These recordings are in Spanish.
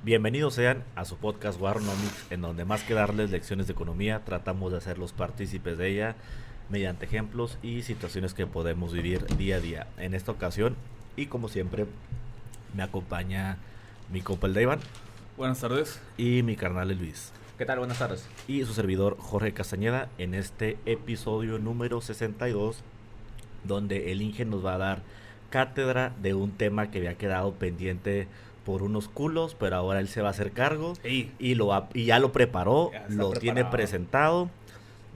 Bienvenidos sean a su podcast Warnomics, en donde más que darles lecciones de economía, tratamos de hacerlos partícipes de ella mediante ejemplos y situaciones que podemos vivir día a día. En esta ocasión, y como siempre, me acompaña mi compa el Deivan. Buenas tardes. Y mi carnal el Luis. ¿Qué tal? Buenas tardes. Y su servidor Jorge Castañeda en este episodio número 62, donde el Inge nos va a dar cátedra de un tema que había quedado pendiente por unos culos, pero ahora él se va a hacer cargo y ya lo preparó, lo tiene presentado,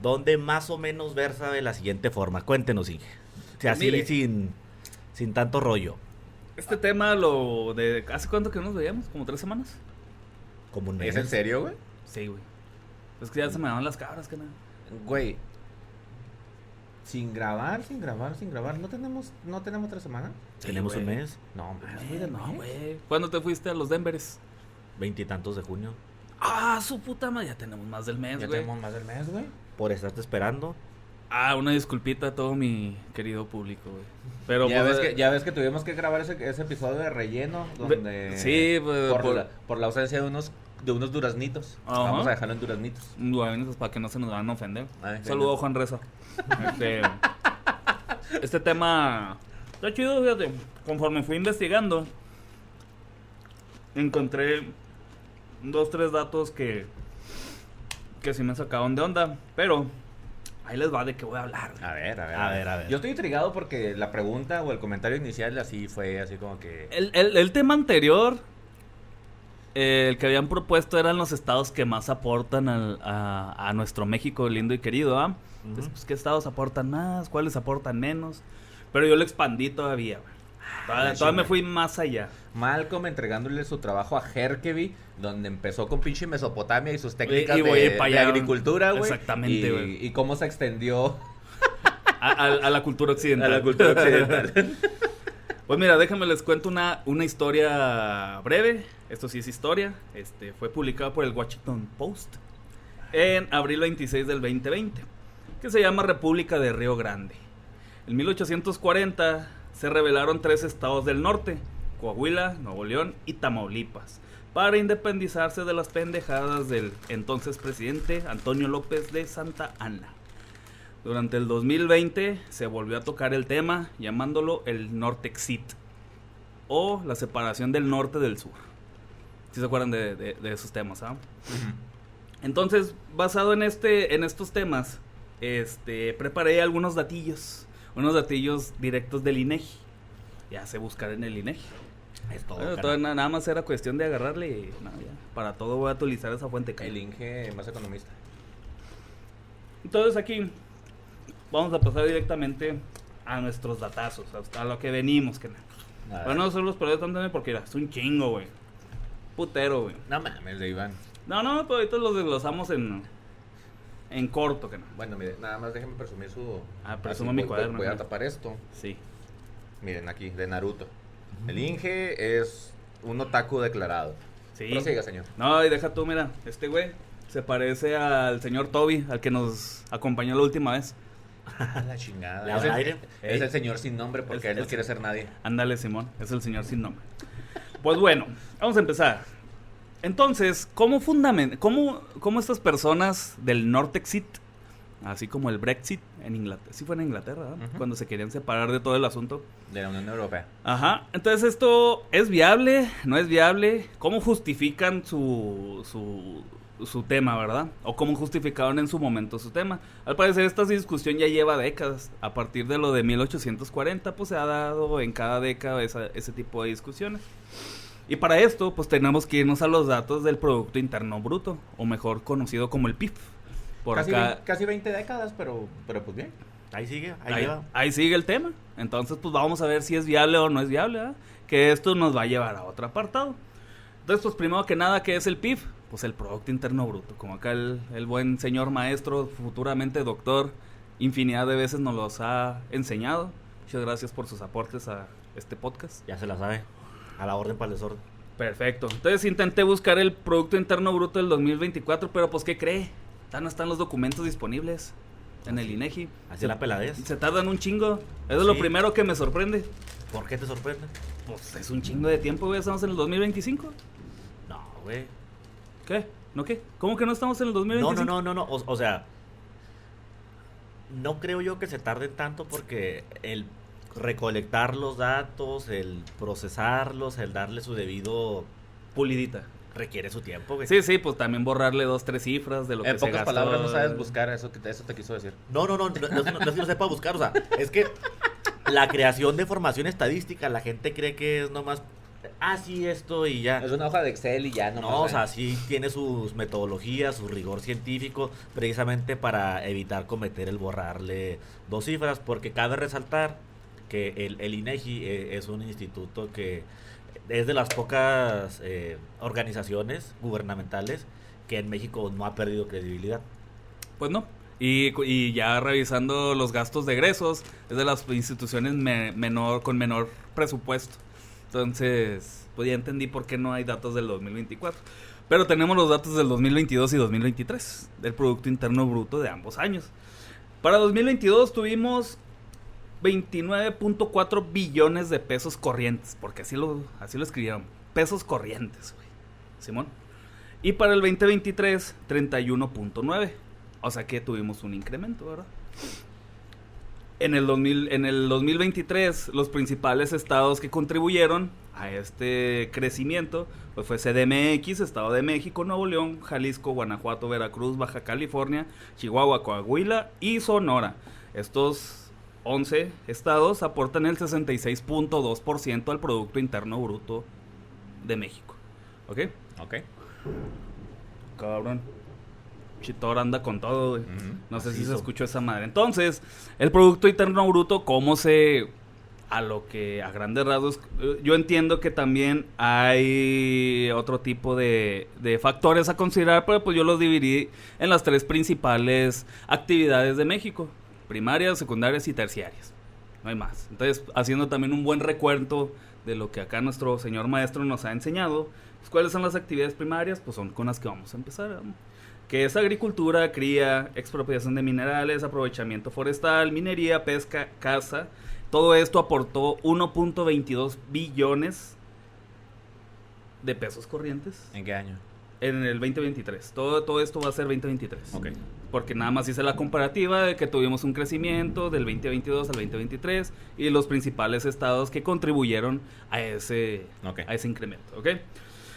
donde más o menos versa de la siguiente forma. Cuéntenos, Inge. O sea, así sin tanto rollo. Este tema ¿hace cuánto que nos veíamos? ¿Como 3 semanas? Como un ¿Es mes. en serio, güey? Sí, güey. Es que ya se me dan las cabras, que nada. Güey, sin grabar, ¿no tenemos 3 semanas? Tenemos güey. un mes, No, No, güey. ¿Cuándo te fuiste a los Denveres? 20 y tantos de junio. Ah, su puta madre, ya tenemos más del mes, Ya güey. tenemos más del mes, güey. Por estarte esperando. Ah, una disculpita a todo mi querido público, güey. Pero Ya pues, ves que tuvimos que grabar ese episodio de relleno donde sí, pues, por la ausencia de unos duraznitos. Ajá. Vamos a dejarlo en duraznitos. Bueno, pues para que no se nos van a ofender. Ay, Saludo, Juan Reza. Este tema está chido, fíjate. Conforme fui investigando, encontré 2-3 datos que sí me sacaron de onda. Pero ahí les va de qué voy a hablar. A ver. A ver. Yo estoy intrigado porque la pregunta o el comentario inicial así fue así como que... El tema anterior, el que habían propuesto eran los estados que más aportan a nuestro México lindo y querido, ¿ah? Entonces, pues, ¿qué estados aportan más? ¿Cuáles aportan menos? Pero yo lo expandí todavía, güey. Todavía me fui más allá. Malcolm entregándole su trabajo a Herkeby, donde empezó con pinche Mesopotamia y sus técnicas Y voy de para allá, agricultura, güey. Exactamente, güey. Y cómo se extendió A la cultura occidental. a la cultura occidental. Pues mira, déjame les cuento una historia breve. Esto sí es historia. Fue publicado por el Washington Post en abril 26 del 2020, que se llama República de Río Grande. En 1840 se rebelaron 3 estados del norte, Coahuila, Nuevo León y Tamaulipas, para independizarse de las pendejadas del entonces presidente Antonio López de Santa Anna. Durante el 2020 se volvió a tocar el tema, llamándolo el Nortexit, o la separación del norte del sur. ¿Sí se acuerdan de esos temas? ¿Ah? Entonces, basado en estos temas, preparé algunos datillos, unos datillos directos del INEGI. Ya sé buscar en el INEGI. Es todo. Nada más era cuestión de agarrarle y nada, ya. Para todo voy a utilizar esa fuente. El Inge más economista. Entonces aquí vamos a pasar directamente a nuestros datazos, a lo que venimos. Bueno, no solo los perdí tanto porque es un chingo, güey. Putero, güey. No mames, de Iván. No, pero ahorita los desglosamos en corto, que no. Bueno, mire, nada más déjenme presumir su... Presuma así mi voy- cuaderno. Voy a tapar esto. Sí. Miren aquí, de Naruto. El Inge es un otaku declarado. Sí. Prosiga, señor. No, y deja tú, mira, este güey se parece al señor Toby, al que nos acompañó la última vez. La chingada. ¿Le habla aire? Es el señor sin nombre porque él no quiere ser nadie. Ándale, Simón, es el señor sin nombre. Pues bueno, vamos a empezar. Entonces, ¿cómo estas personas del Nortexit, así como el Brexit en Inglaterra, sí fue en Inglaterra, ¿verdad? Ujú. Cuando se querían separar de todo el asunto? De la Unión Europea. Ajá, entonces esto es viable, no es viable, ¿cómo justifican su tema, verdad? O cómo justificaron en su momento su tema. Al parecer esta discusión ya lleva décadas. A partir de lo de 1840, pues se ha dado en cada década ese tipo de discusiones. Y para esto, pues tenemos que irnos a los datos del Producto Interno Bruto, o mejor conocido como el PIB. Casi 20 décadas, pero pues bien. Ahí sigue, ahí va. Ahí sigue el tema. Entonces, pues vamos a ver si es viable o no es viable, ¿verdad? Que esto nos va a llevar a otro apartado. Entonces, pues primero que nada, ¿qué es el PIB? Pues el Producto Interno Bruto. Como acá el buen señor maestro, futuramente doctor, infinidad de veces nos los ha enseñado. Muchas gracias por sus aportes a este podcast. Ya se la sabe. A la orden para el desorden. Perfecto. Entonces intenté buscar el Producto Interno Bruto del 2024, pero pues ¿qué cree? Ya no están los documentos disponibles en el INEGI. Así la peladez. Se tardan un chingo. Eso es lo primero que me sorprende. ¿Por qué te sorprende? Pues es un chingo de tiempo, güey. Estamos en el 2025. No, güey. ¿Qué? ¿No qué? ¿Cómo que no estamos en el 2025? No. O sea, no creo yo que se tarde tanto porque el recolectar los datos, el procesarlos, el darle su debido Pulidita. requiere su tiempo, güey. Sí, pues también borrarle 2, 3 cifras de lo que En se pocas gastó. palabras no sabes buscar, eso te quiso decir. No es que no sepa buscar, o sea, es que la creación de información estadística, la gente cree que es nomás, sí, esto y ya. Es una hoja de Excel y ya No, o sea, sí tiene sus metodologías, su rigor científico, precisamente para evitar cometer el borrarle 2 cifras, porque cabe resaltar que el INEGI es un instituto que es de las pocas organizaciones gubernamentales que en México no ha perdido credibilidad. Pues no. Y ya revisando los gastos de egresos, es de las instituciones con menor presupuesto. Entonces, pues ya entendí por qué no hay datos del 2024. Pero tenemos los datos del 2022 y 2023, del Producto Interno Bruto de ambos años. Para 2022 tuvimos 29.4 billones de pesos corrientes, porque así lo escribieron, pesos corrientes, güey, Simón. Y para el 2023, 31.9. O sea que tuvimos un incremento, ¿verdad? En el 2023, los principales estados que contribuyeron a este crecimiento pues fue CDMX, Estado de México, Nuevo León, Jalisco, Guanajuato, Veracruz, Baja California, Chihuahua, Coahuila y Sonora. Estos 11 estados aportan el 66.2% al Producto Interno Bruto de México. ¿Ok? Ok. Cabrón. Chitor anda con todo, güey. No sé si se Macizo. escuchó esa madre. Entonces, el Producto Interno Bruto, ¿cómo se...? A grandes rasgos, yo entiendo que también hay otro tipo de factores a considerar, pero pues yo los dividí en las 3 principales actividades de México: primarias, secundarias y terciarias. No hay más. Entonces, haciendo también un buen recuento de lo que acá nuestro señor maestro nos ha enseñado, pues, ¿cuáles son las actividades primarias? Pues son con las que vamos a empezar, ¿no? Que es agricultura, cría, expropiación de minerales, aprovechamiento forestal, minería, pesca, caza. Todo esto aportó 1.22 billones de pesos corrientes ¿En qué año? en el 2023. Todo esto va a ser 2023. Ok. Porque nada más hice la comparativa de que tuvimos un crecimiento del 2022 al 2023 y los principales estados que contribuyeron a ese incremento, ¿ok?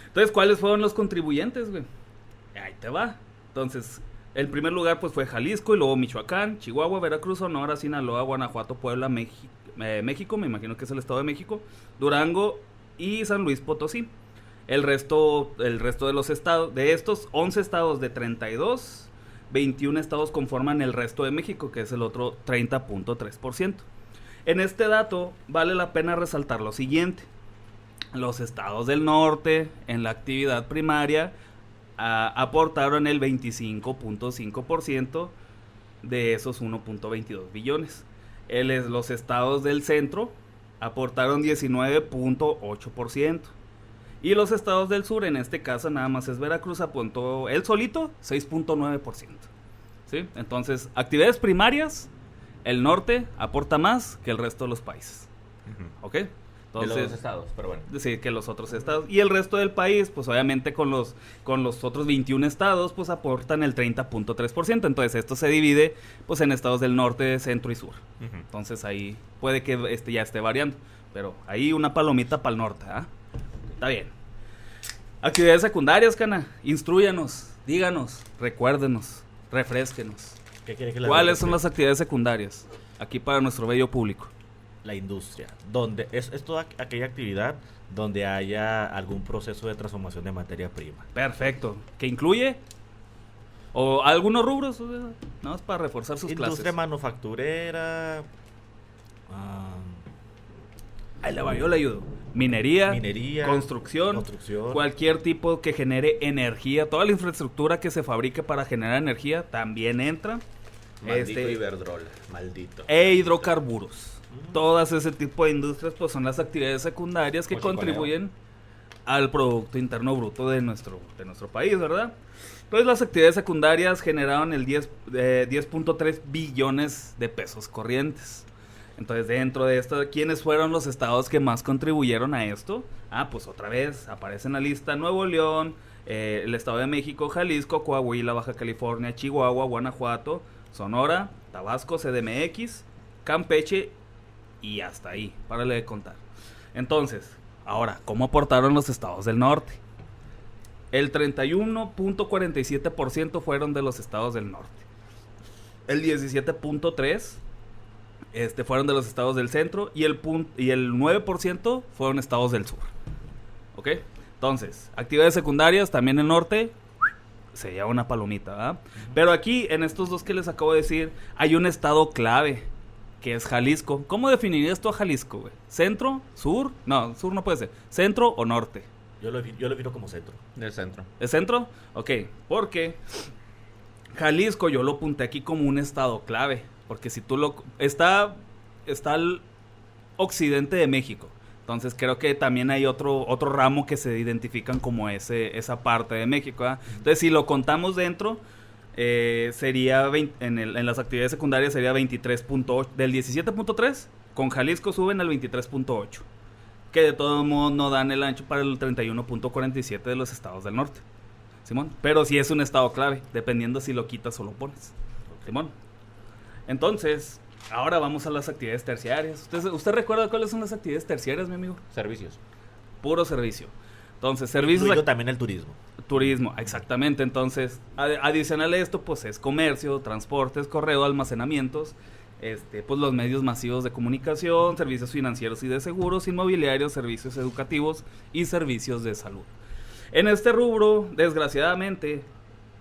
Entonces, ¿cuáles fueron los contribuyentes, güey? Ahí te va. Entonces, el primer lugar pues fue Jalisco y luego Michoacán, Chihuahua, Veracruz, Sonora, Sinaloa, Guanajuato, Puebla, México, me imagino que es el Estado de México, Durango y San Luis Potosí. El resto de los estados, de estos 11 estados de 32, 21 estados conforman el resto de México, que es el otro 30.3%. En este dato vale la pena resaltar lo siguiente: los estados del norte en la actividad primaria aportaron el 25.5% de esos 1.22 billones. Los estados del centro aportaron 19.8%. Y los estados del sur, en este caso nada más es Veracruz, apuntó él solito 6.9%. ¿Sí? Entonces, actividades primarias, el norte aporta más que el resto de los países. ¿Ok? Entonces, de los estados, pero bueno. Sí, que los otros estados. Y el resto del país, pues obviamente con los otros 21 estados, pues aportan el 30.3%. Entonces esto se divide pues en estados del norte, centro y sur. Entonces ahí puede que ya esté variando. Pero ahí una palomita para el norte, ¿ah? Está bien. Actividades secundarias, cana. Instrúyanos, díganos, recuérdenos, refrésquenos. ¿Qué quiere que le ¿Cuáles son diga? las actividades secundarias? Aquí para nuestro bello público. La industria, donde es toda aquella actividad donde haya algún proceso de transformación de materia prima. Perfecto. ¿Qué incluye? ¿O algunos rubros? O sea, nada más para reforzar sus Industria clases. manufacturera, Ahí le va, yo le ayudo. Minería, construcción, cualquier tipo que genere energía, toda la infraestructura que se fabrique para generar energía también entra. Maldito Iberdrola, maldito. E hidrocarburos. Todas ese tipo de industrias pues son las actividades secundarias que contribuyen al Producto Interno Bruto de nuestro país, ¿verdad? Entonces las actividades secundarias generaron el 10.3 billones de pesos corrientes. Entonces dentro de esto, ¿quiénes fueron los estados que más contribuyeron a esto? Pues otra vez aparece en la lista Nuevo León, el Estado de México, Jalisco, Coahuila, Baja California, Chihuahua, Guanajuato, Sonora, Tabasco, CDMX, Campeche y hasta ahí, párale de contar. Entonces, ahora, ¿cómo aportaron los estados del norte? El 31.47% fueron de los estados del norte. El 17.3% fueron de los estados del centro y el 9% fueron estados del sur. ¿Ok? Entonces, actividades secundarias, también el norte, se lleva una palomita, ¿verdad? Pero aquí, en estos dos que les acabo de decir, hay un estado clave, que es Jalisco. ¿Cómo definirías tú a Jalisco, güey? ¿Centro? ¿Sur? No, sur no puede ser. ¿Centro o norte? Yo lo defino como centro. Del centro. ¿Es centro? Ok, porque Jalisco yo lo apunté aquí como un estado clave. Porque si tú lo... Está al occidente de México. Entonces creo que también hay otro ramo que se identifican como esa parte de México, ¿verdad? Entonces si lo contamos dentro, sería en las actividades secundarias sería 23.8. Del 17.3, con Jalisco suben al 23.8. Que de todos modos no dan el ancho para el 31.47 de los estados del norte. Simón. Pero sí es un estado clave, dependiendo si lo quitas o lo pones. Simón. Entonces, ahora vamos a las actividades terciarias. ¿Usted recuerda cuáles son las actividades terciarias, mi amigo? Servicios. Puro servicio. Entonces, servicios... Incluido también el turismo. Turismo, exactamente. Entonces, adicional a esto, pues es comercio, transportes, correo, almacenamientos, pues los medios masivos de comunicación, servicios financieros y de seguros, inmobiliarios, servicios educativos y servicios de salud. En este rubro, desgraciadamente,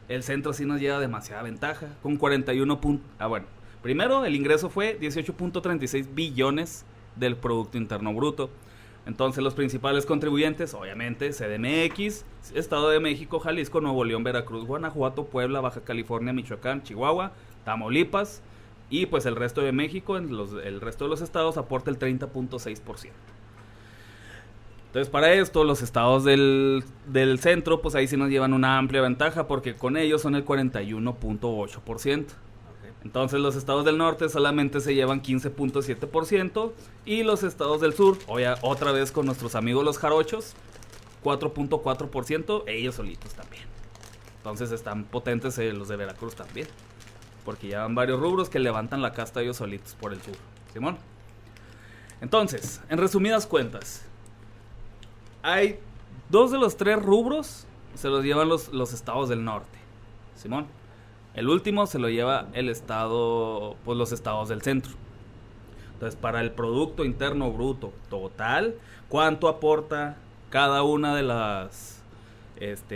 el centro sí nos lleva demasiada ventaja, con 41 puntos... bueno, primero el ingreso fue 18.36 billones del Producto Interno Bruto. Entonces los principales contribuyentes, obviamente, CDMX, Estado de México, Jalisco, Nuevo León, Veracruz, Guanajuato, Puebla, Baja California, Michoacán, Chihuahua, Tamaulipas, y pues el resto de México, el resto de los estados aporta el 30.6%. Entonces para esto los estados del centro, pues ahí sí nos llevan una amplia ventaja, porque con ellos son el 41.8%. Entonces los estados del norte solamente se llevan 15.7% y los estados del sur, otra vez con nuestros amigos los jarochos, 4.4%, ellos solitos también. Entonces están potentes los de Veracruz también, porque llevan varios rubros que levantan la casta ellos solitos por el sur. Simón. Entonces, en resumidas cuentas, hay 2 de los 3 rubros se los llevan los estados del norte. Simón. El último se lo lleva el estado, pues los estados del centro. Entonces, para el Producto Interno Bruto total, ¿cuánto aporta cada una de las,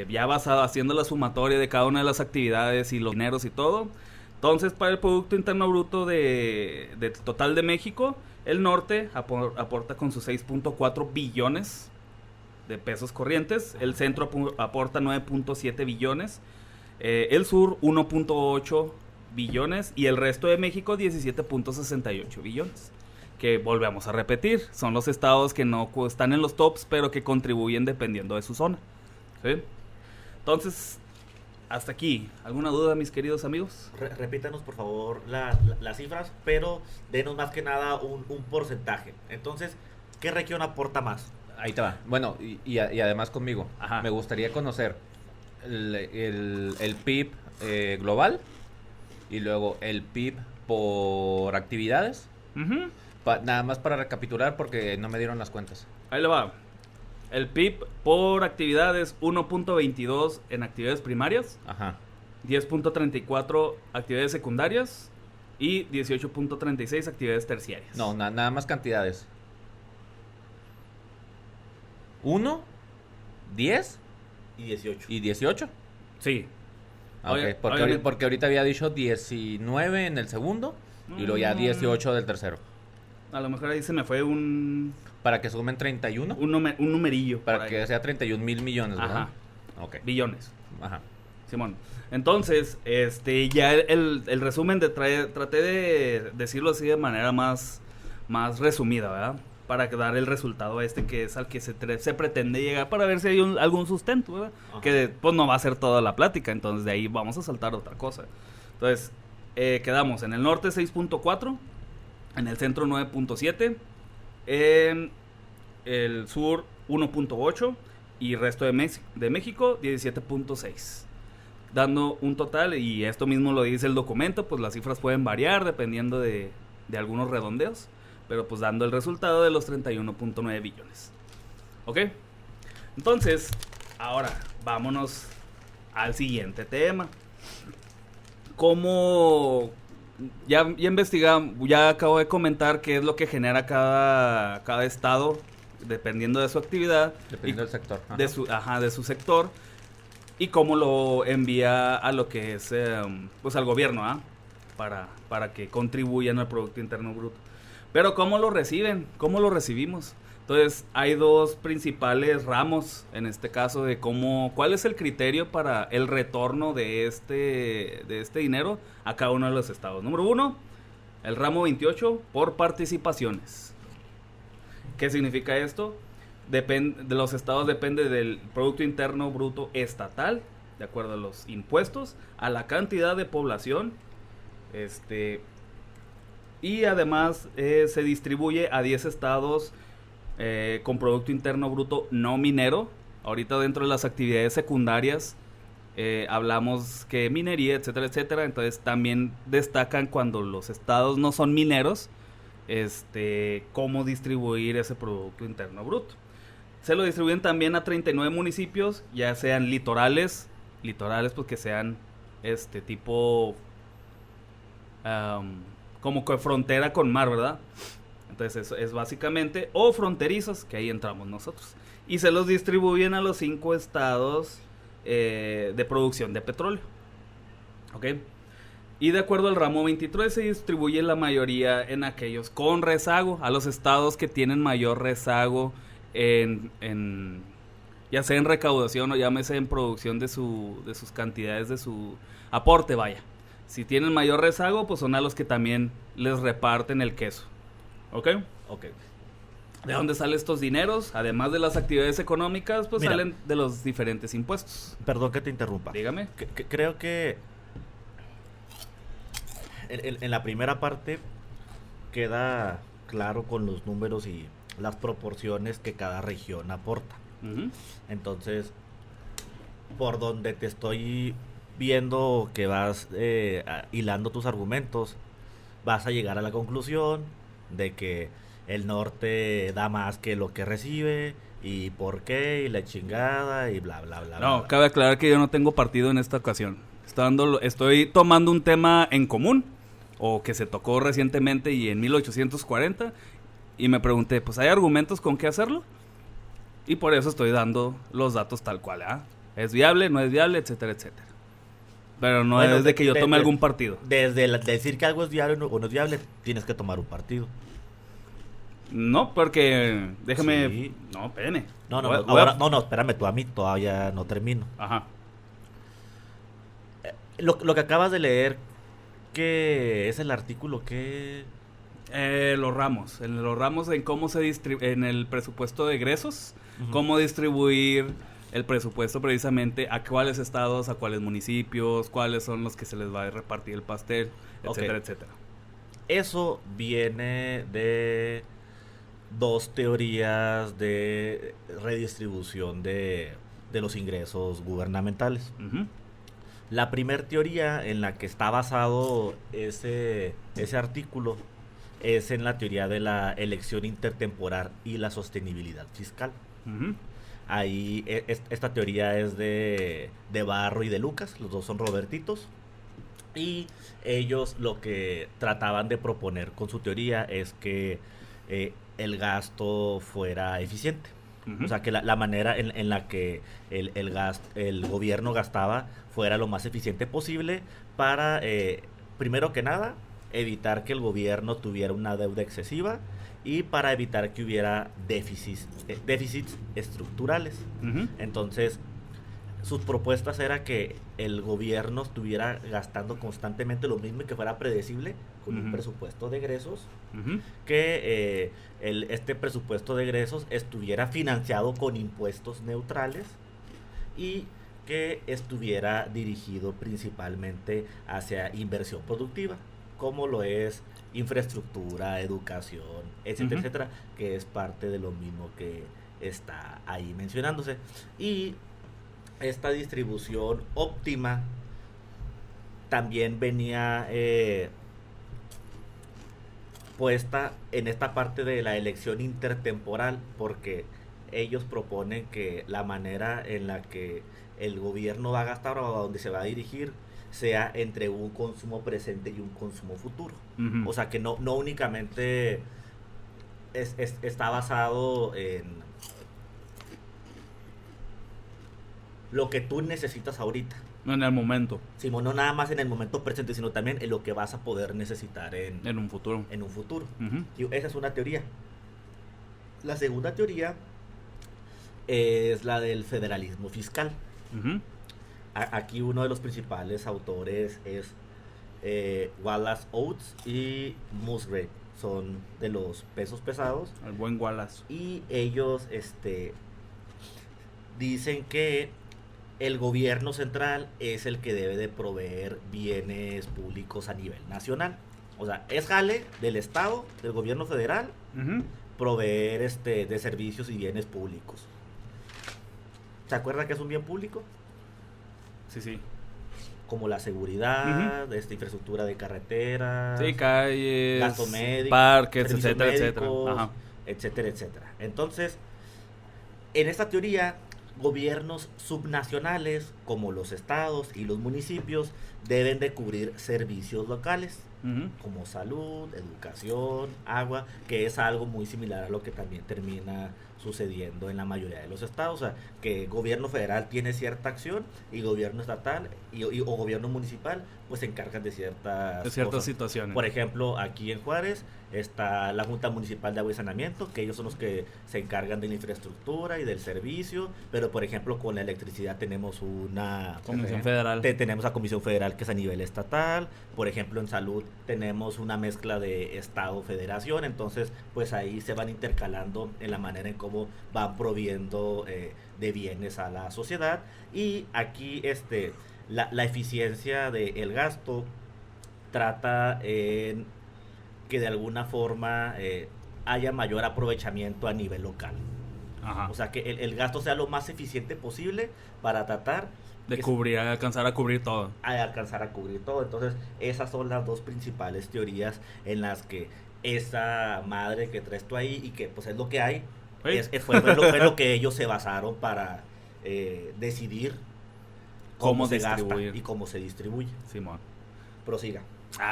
ya basado, haciendo la sumatoria de cada una de las actividades y los dineros y todo? Entonces, para el Producto Interno Bruto de total de México, el norte aporta con sus 6.4 billones de pesos corrientes, el centro aporta 9.7 billones, el sur 1.8 billones y el resto de México 17.68 billones. Que volvemos a repetir, son los estados que no están en los tops, pero que contribuyen dependiendo de su zona. ¿Sí? Entonces, hasta aquí. ¿Alguna duda, mis queridos amigos? Repítanos, por favor, las cifras, pero denos más que nada un porcentaje. Entonces, ¿qué región aporta más? Ahí te va. Bueno, y además conmigo. Ajá. Me gustaría conocer el PIB global y luego el PIB por actividades. Uh-huh. Nada más para recapitular porque no me dieron las cuentas. Ahí le va. El PIB por actividades 1.22 en actividades primarias. Ajá. 10.34 actividades secundarias y 18.36 actividades terciarias. No, nada más cantidades. 1, 10 Y 18. y 18. Sí. Ok, porque ahorita había dicho 19 en el segundo y luego ya 18 del tercero. A lo mejor ahí se me fue un Para que sumen 31. un numerillo. Para que sea 31 mil millones, ¿verdad? Ajá. Ok. Billones. Ajá. Simón. Entonces, ya el resumen traté de decirlo así de manera más resumida, ¿verdad? Para dar el resultado que es al que se pretende llegar, para ver si hay algún sustento, ¿verdad? Ajá. Que pues no va a ser toda la plática, entonces de ahí vamos a saltar otra cosa. Entonces, quedamos en el norte 6.4, en el centro 9.7, en el sur 1.8 y resto de México 17.6, dando un total, y esto mismo lo dice el documento, pues las cifras pueden variar dependiendo de algunos redondeos, pero pues dando el resultado de los 31.9 billones. ¿Ok? Entonces, ahora vámonos al siguiente tema. ¿Cómo? Ya investigamos, ya acabo de comentar qué es lo que genera cada estado, dependiendo de su actividad. Dependiendo del sector. De su sector. Y cómo lo envía a lo que es, pues al gobierno, ¿ah? Para que contribuyan al Producto Interno Bruto. Pero ¿cómo lo reciben? ¿Cómo lo recibimos? Entonces, hay dos principales ramos, en este caso, de cuál es el criterio para el retorno de este dinero a cada uno de los estados. Número 1, el ramo 28, por participaciones. ¿Qué significa esto? De los estados depende del Producto Interno Bruto estatal, de acuerdo a los impuestos, a la cantidad de población, y además se distribuye a 10 estados con Producto Interno Bruto no minero. Ahorita dentro de las actividades secundarias hablamos que minería, etcétera, etcétera. Entonces también destacan cuando los estados no son mineros, cómo distribuir ese Producto Interno Bruto. Se lo distribuyen también a 39 municipios, ya sean litorales pues que sean tipo como que frontera con mar, ¿verdad? Entonces eso es básicamente, o fronterizos, que ahí entramos nosotros. Y se los distribuyen a los 5 estados de producción de petróleo. ¿Ok? Y de acuerdo al ramo 23 se distribuye la mayoría en aquellos con rezago, a los estados que tienen mayor rezago ya sea en recaudación o llámese en producción de sus cantidades, de su aporte, vaya. Si tienen mayor rezago, pues son a los que también les reparten el queso. ¿Ok? Ok. ¿De dónde salen estos dineros? Además de las actividades económicas, pues Mira, salen de los diferentes impuestos. Perdón que te interrumpa. Dígame. Creo que en la primera parte queda claro con los números y las proporciones que cada región aporta. Uh-huh. Entonces, por donde te estoy viendo que vas hilando tus argumentos, vas a llegar a la conclusión de que el norte da más que lo que recibe, y por qué, y la chingada, y bla, bla, bla. No, bla. cabe aclarar que yo no tengo partido en esta ocasión. Estoy tomando un tema en común, o que se tocó recientemente y en 1840, y me pregunté, pues, ¿hay argumentos con qué hacerlo? Y por eso estoy dando los datos tal cual, ¿ah? ¿Es viable, no es viable, etcétera, etcétera? Pero no es de que yo tome algún partido. Desde decir que algo es viable o no es viable, tienes que tomar un partido. No, porque déjame... Sí. No, espérame. No, espérame, tú a mí todavía no termino. Ajá. Lo que acabas de leer, ¿qué es el artículo? ¿Qué? Los ramos. En los ramos en cómo se distribuye, en el presupuesto de egresos, Uh-huh. Cómo distribuir el presupuesto precisamente a cuáles estados, a cuáles municipios, cuáles son los que se les va a repartir el pastel, etcétera, etcétera. Eso viene de dos teorías de redistribución de los ingresos gubernamentales. Uh-huh. La primera teoría en la que está basado ese artículo es en la teoría de la elección intertemporal y la sostenibilidad fiscal. Uh-huh. Ahí esta teoría es de Barro y de Lucas, los dos son Robertitos, y ellos lo que trataban de proponer con su teoría es que el gasto fuera eficiente. Uh-huh. O sea, que la manera en la que el gobierno gastaba fuera lo más eficiente posible para, primero que nada, evitar que el gobierno tuviera una deuda excesiva y para evitar que hubiera déficits estructurales. Uh-huh. Entonces, sus propuestas era que el gobierno estuviera gastando constantemente lo mismo y que fuera predecible con Uh-huh. un presupuesto de egresos, Uh-huh. que este presupuesto de egresos estuviera financiado con impuestos neutrales y que estuviera dirigido principalmente hacia inversión productiva, como lo es infraestructura, educación, etcétera, Uh-huh. etcétera, que es parte de lo mismo que está ahí mencionándose. Y esta distribución óptima también venía puesta en esta parte de la elección intertemporal, porque ellos proponen que la manera en la que el gobierno va a gastar o a donde se va a dirigir sea entre un consumo presente y un consumo futuro. Uh-huh. O sea, que no únicamente está basado en lo que tú necesitas ahorita. No en el momento. Sino no nada más en el momento presente, sino también en lo que vas a poder necesitar en un futuro. En un futuro. Uh-huh. Y esa es una teoría. La segunda teoría es la del federalismo fiscal. Uh-huh. Aquí uno de los principales autores es Wallace Oates y Musgrave. Son de los pesos pesados. El buen Wallace. Y ellos dicen que el gobierno central es el que debe de proveer bienes públicos a nivel nacional. O sea, es jale del Estado, del gobierno federal, uh-huh, proveer de servicios y bienes públicos. ¿Se acuerda que es un bien público? Sí, sí. Como la seguridad, uh-huh, infraestructura de carreteras, sí, calles, gasto médico, parques, etcétera, médicos, etcétera. Ajá. Etcétera, etcétera. Entonces, en esta teoría, gobiernos subnacionales como los estados y los municipios deben de cubrir servicios locales, uh-huh, como salud, educación, agua, que es algo muy similar a lo que también termina sucediendo en la mayoría de los estados. O sea, que gobierno federal tiene cierta acción y gobierno estatal o gobierno municipal pues se encargan de ciertas situaciones. Por ejemplo, aquí en Juárez está la Junta Municipal de Agua y Saneamiento, que ellos son los que se encargan de la infraestructura y del servicio, pero por ejemplo con la electricidad tenemos una Comisión Federal. Tenemos la Comisión Federal, que es a nivel estatal. Por ejemplo, en salud tenemos una mezcla de estado-federación, entonces pues ahí se van intercalando en la manera en cómo van proviendo de bienes a la sociedad. Y aquí la eficiencia del gasto trata en que de alguna forma haya mayor aprovechamiento a nivel local. Ajá. O sea, que el gasto sea lo más eficiente posible para tratar de alcanzar a cubrir todo. Alcanzar a cubrir todo. Entonces, esas son las dos principales teorías en las que esa madre que traes tú ahí y que pues es lo que hay, fue lo que ellos se basaron para decidir cómo se gasta y cómo se distribuye. Simón. Prosiga.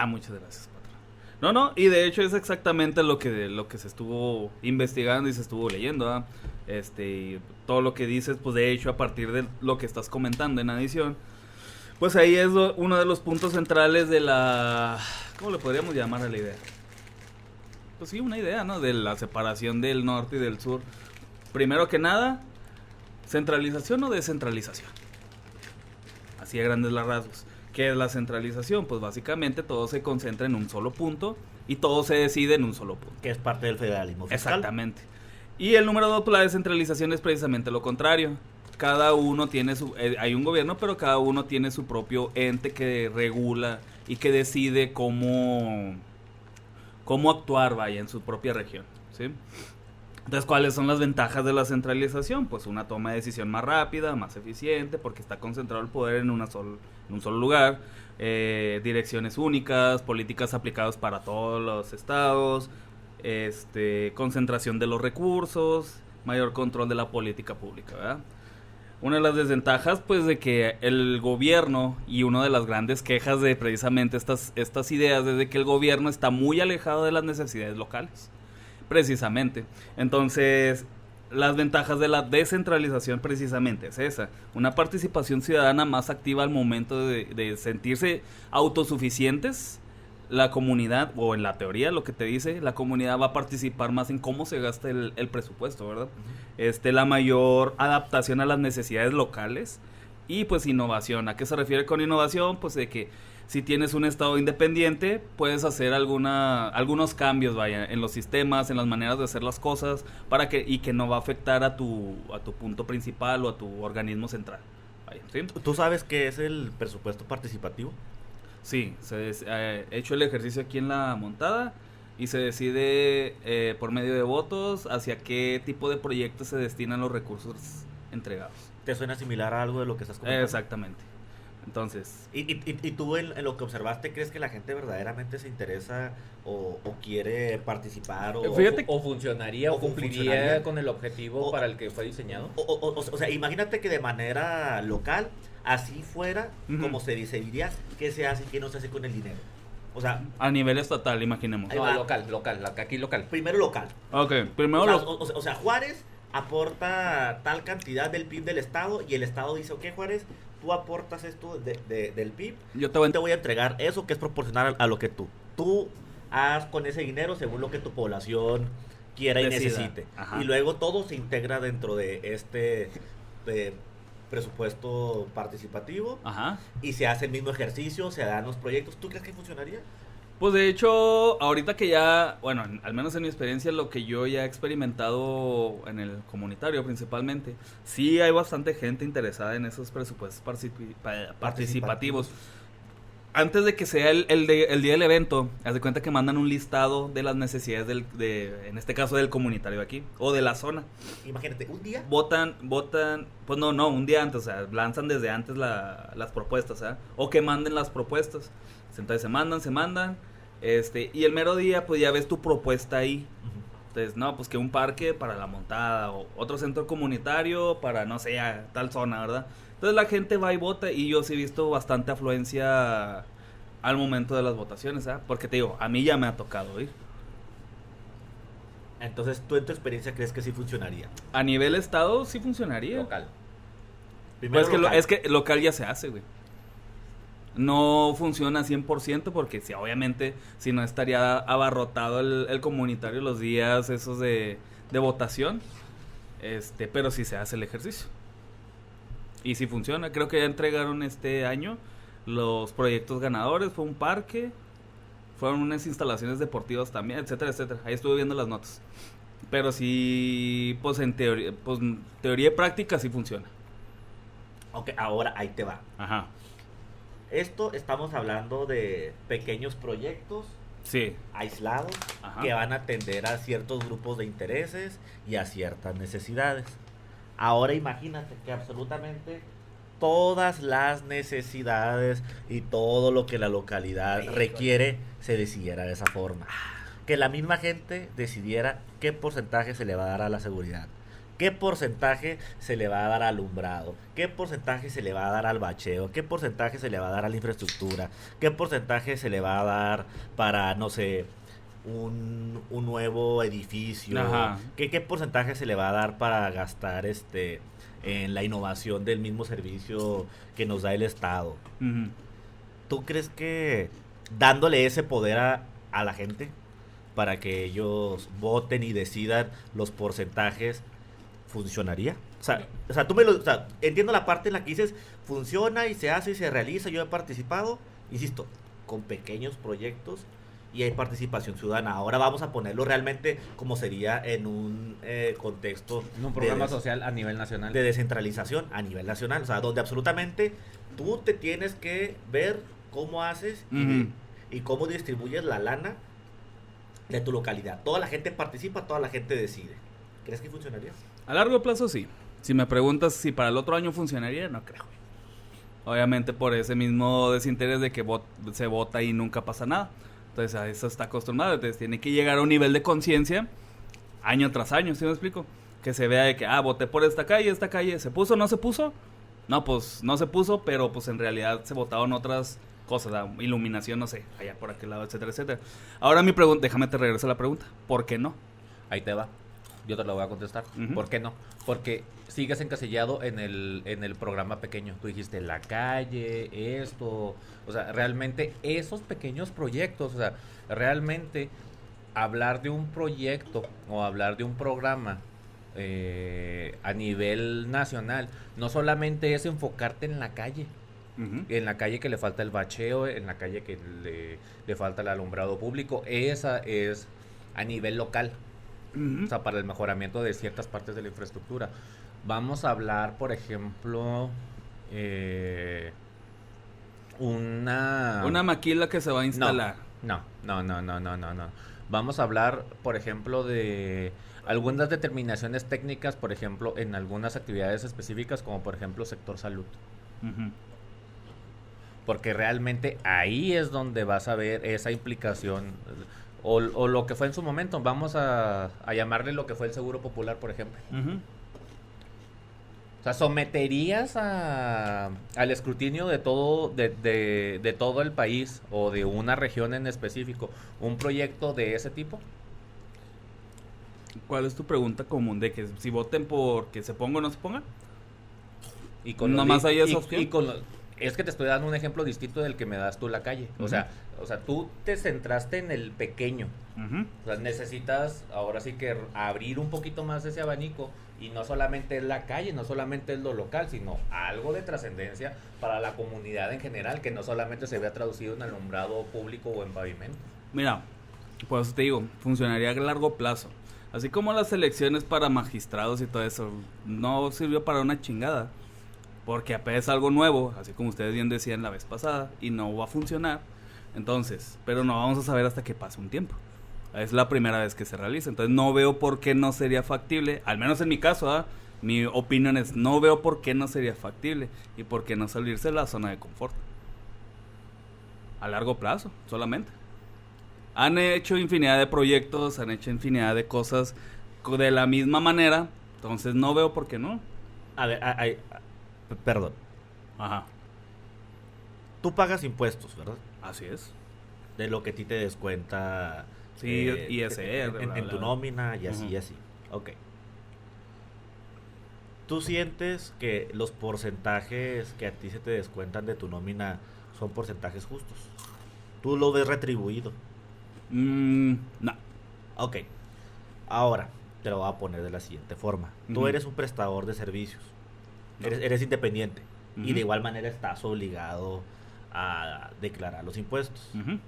Muchas gracias, patrón. No, y de hecho es exactamente lo que se estuvo investigando y se estuvo leyendo, ¿eh? Todo lo que dices, pues de hecho a partir de lo que estás comentando en adición, pues ahí es uno de los puntos centrales de la... ¿Cómo le podríamos llamar a la idea? Pues sí, una idea, ¿no? De la separación del norte y del sur. Primero que nada, ¿centralización o descentralización? Así a grandes rasgos. ¿Qué es la centralización? Pues básicamente todo se concentra en un solo punto y todo se decide en un solo punto. Que es parte del federalismo fiscal. Exactamente. Y el número 2, pues la descentralización es precisamente lo contrario. Cada uno tiene hay un gobierno, pero cada uno tiene su propio ente que regula y que decide cómo actuar, vaya, en su propia región, ¿sí? Entonces, ¿cuáles son las ventajas de la centralización? Pues una toma de decisión más rápida, más eficiente, porque está concentrado el poder en un solo lugar, direcciones únicas, políticas aplicadas para todos los estados, concentración de los recursos, mayor control de la política pública, ¿verdad? Una de las desventajas, pues, de que el gobierno, y una de las grandes quejas de precisamente estas ideas, es de que el gobierno está muy alejado de las necesidades locales. Precisamente. Entonces, las ventajas de la descentralización precisamente es esa. Una participación ciudadana más activa al momento de sentirse autosuficientes. La comunidad, o en la teoría lo que te dice, la comunidad va a participar más en cómo se gasta el presupuesto, ¿verdad? Uh-huh. La mayor adaptación a las necesidades locales y pues innovación. ¿A qué se refiere con innovación? Pues de que si tienes un estado independiente, puedes hacer algunos cambios, vaya, en los sistemas, en las maneras de hacer las cosas, y que no va a afectar a tu punto principal o a tu organismo central. Vaya, ¿sí? ¿Tú sabes qué es el presupuesto participativo? Sí, he hecho el ejercicio aquí en la montada y se decide por medio de votos hacia qué tipo de proyectos se destinan los recursos entregados. ¿Te suena similar a algo de lo que estás comentando? Exactamente. Entonces... ¿Y tú en lo que observaste, crees que la gente verdaderamente se interesa o quiere participar? Fíjate, o funcionaría o cumpliría funcionaría con el objetivo para el que fue diseñado. O sea, imagínate que de manera local, así fuera, como se diría, ¿qué se hace y qué no se hace con el dinero? O sea, a nivel estatal, imaginemos. Ahí No, va. aquí local. primero local. Ok, primero O sea, Juárez aporta tal cantidad del PIB del estado y el estado dice, ok, Juárez, tú aportas esto del PIB, yo te te voy a entregar eso que es proporcional a lo que tú haz con ese dinero según lo que tu población quiera y decida. necesite. Ajá. Y luego todo se integra dentro de este presupuesto participativo. Ajá. Y se hace el mismo ejercicio, se dan los proyectos. ¿Tú crees que funcionaría? Pues de hecho, ahorita que ya, bueno, al menos en mi experiencia, lo que yo ya he experimentado en el comunitario principalmente, sí hay bastante gente interesada en esos presupuestos participativos. Antes de que sea el día del evento, haz de cuenta que mandan un listado de las necesidades en este caso del comunitario aquí, o de la zona. Imagínate, un día. Votan, pues no, un día antes, o sea, lanzan desde antes las propuestas, ¿eh? O que manden las propuestas. Entonces se mandan, y el mero día, pues ya ves tu propuesta ahí. Entonces, no, pues que un parque para la montada, o otro centro comunitario para, no sé, a tal zona, ¿verdad? Entonces la gente va y vota, y yo sí he visto bastante afluencia al momento de las votaciones, ¿eh? Porque te digo, a mí ya me ha tocado ir. Entonces, ¿tú en tu experiencia crees que sí funcionaría? A nivel estado sí funcionaría. Local. Primero Pues local. es que local ya se hace, güey. No funciona 100% porque sí, obviamente si no estaría abarrotado el comunitario los días esos de votación. Pero sí se hace el ejercicio. Y sí funciona. Creo que ya entregaron este año los proyectos ganadores. Fue un parque, fueron unas instalaciones deportivas también, etcétera, etcétera. Ahí estuve viendo las notas. Pero sí, pues en teoría y práctica sí funciona. Ok, ahora ahí te va. Ajá. Esto estamos hablando de pequeños proyectos Sí. aislados. Ajá. Que van a atender a ciertos grupos de intereses y a ciertas necesidades. Ahora imagínate que absolutamente todas las necesidades y todo lo que la localidad requiere se decidiera de esa forma. Que la misma gente decidiera qué porcentaje se le va a dar a la seguridad, qué porcentaje se le va a dar al alumbrado, qué porcentaje se le va a dar al bacheo, qué porcentaje se le va a dar a la infraestructura, qué porcentaje se le va a dar para, no sé, un nuevo edificio, Ajá. qué porcentaje se le va a dar para gastar en la innovación del mismo servicio que nos da el Estado. Ujú. ¿Tú crees que dándole ese poder a la gente para que ellos voten y decidan los porcentajes funcionaría? O sea, entiendo la parte en la que dices funciona y se hace y se realiza. Yo he participado, insisto, con pequeños proyectos y hay participación ciudadana. Ahora vamos a ponerlo realmente como sería en un contexto En un programa social a nivel nacional. de descentralización a nivel nacional. O sea, donde absolutamente tú te tienes que ver cómo haces Ujú. y cómo distribuyes la lana de tu localidad. Toda la gente participa, toda la gente decide. ¿Crees que funcionaría? A largo plazo sí. Si me preguntas si para el otro año funcionaría, no creo. Obviamente por ese mismo desinterés de que se vota y nunca pasa nada. Entonces a eso está acostumbrado. Entonces tiene que llegar a un nivel de conciencia año tras año, ¿sí me explico? Que se vea de que, voté por esta calle, ¿se puso o no se puso? No, pues no se puso, pero pues en realidad se votaron otras cosas, iluminación, no sé, allá por aquel lado, etcétera, etcétera. Ahora mi pregunta, déjame te regreso a la pregunta, ¿por qué no? Ahí te va. Yo te lo voy a contestar. Ujú. ¿Por qué no? Porque sigues encasillado en el programa pequeño. Tú dijiste la calle, esto. O sea, realmente esos pequeños proyectos, o sea, realmente hablar de un proyecto o hablar de un programa a nivel nacional, no solamente es enfocarte en la calle. Uh-huh. En la calle que le falta el bacheo, en la calle que le falta el alumbrado público. Esa es a nivel local. Uh-huh. O sea, para el mejoramiento de ciertas partes de la infraestructura. Vamos a hablar, por ejemplo, una maquila que se va a instalar. No. Vamos a hablar, por ejemplo, de algunas determinaciones técnicas, por ejemplo, en algunas actividades específicas, como por ejemplo sector salud. Ujú. Porque realmente ahí es donde vas a ver esa implicación, o lo que fue en su momento. Vamos a llamarle lo que fue el Seguro Popular, por ejemplo. Ujú. O sea, ¿someterías al escrutinio de todo, de todo el país o de una región en específico un proyecto de ese tipo? ¿Cuál es tu pregunta común? ¿De que si voten por que se ponga o no se ponga? Y con ¿Nomás hay esa opción? Es que te estoy dando un ejemplo distinto del que me das tú la calle. O sea, tú te centraste en el pequeño. Ujú. O sea, necesitas ahora sí que abrir un poquito más ese abanico, y no solamente es la calle, no solamente es lo local, sino algo de trascendencia para la comunidad en general, que no solamente se vea traducido en alumbrado público o en pavimento. Mira, por eso te digo, funcionaría a largo plazo. Así como las elecciones para magistrados y todo eso, no sirvió para una chingada. Porque apenas es algo nuevo, así como ustedes bien decían la vez pasada, y no va a funcionar. Entonces, pero no vamos a saber hasta que pase un tiempo. Es la primera vez que se realiza. Entonces no veo por qué no sería factible, al menos en mi caso, mi opinión es, no veo por qué no sería factible y por qué no salirse de la zona de confort. A largo plazo, solamente. Han hecho infinidad de proyectos, han hecho infinidad de cosas de la misma manera, entonces no veo por qué no. A ver, perdón. Ajá, Tú pagas impuestos, ¿verdad? así es. De lo que a ti te descuenta. Sí, ISR, en bla, tu bla. nómina y así Ujú. y así. Ok. ¿Tú sientes que los porcentajes que a ti se te descuentan de tu nómina son porcentajes justos? ¿Tú lo ves retribuido? No. Ok. Ahora, te lo voy a poner de la siguiente forma. Tú Ujú. eres un prestador de servicios. No. Eres independiente. Y Ujú. de igual manera estás obligado a declarar los impuestos. Ujú.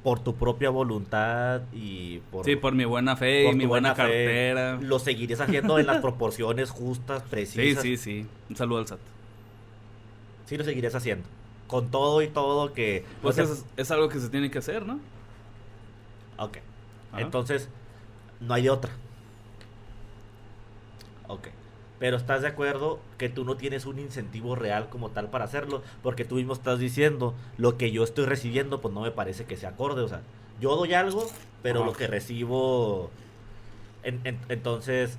Por tu propia voluntad y Sí, por mi buena fe por y mi tu buena fe, cartera. lo seguirías haciendo en las proporciones justas, Sí, precisas. sí, sí. Un saludo al SAT. Sí, lo seguirías haciendo. Con todo y todo que... Pues no sé- es algo que se tiene que hacer, ¿no? Ok. Ajá. Entonces, no hay de otra. Ok. Pero estás de acuerdo que tú no tienes un incentivo real como tal para hacerlo, porque tú mismo estás diciendo, lo que yo estoy recibiendo, pues no me parece que sea acorde. O sea, yo doy algo, pero Ajá. lo que recibo... entonces,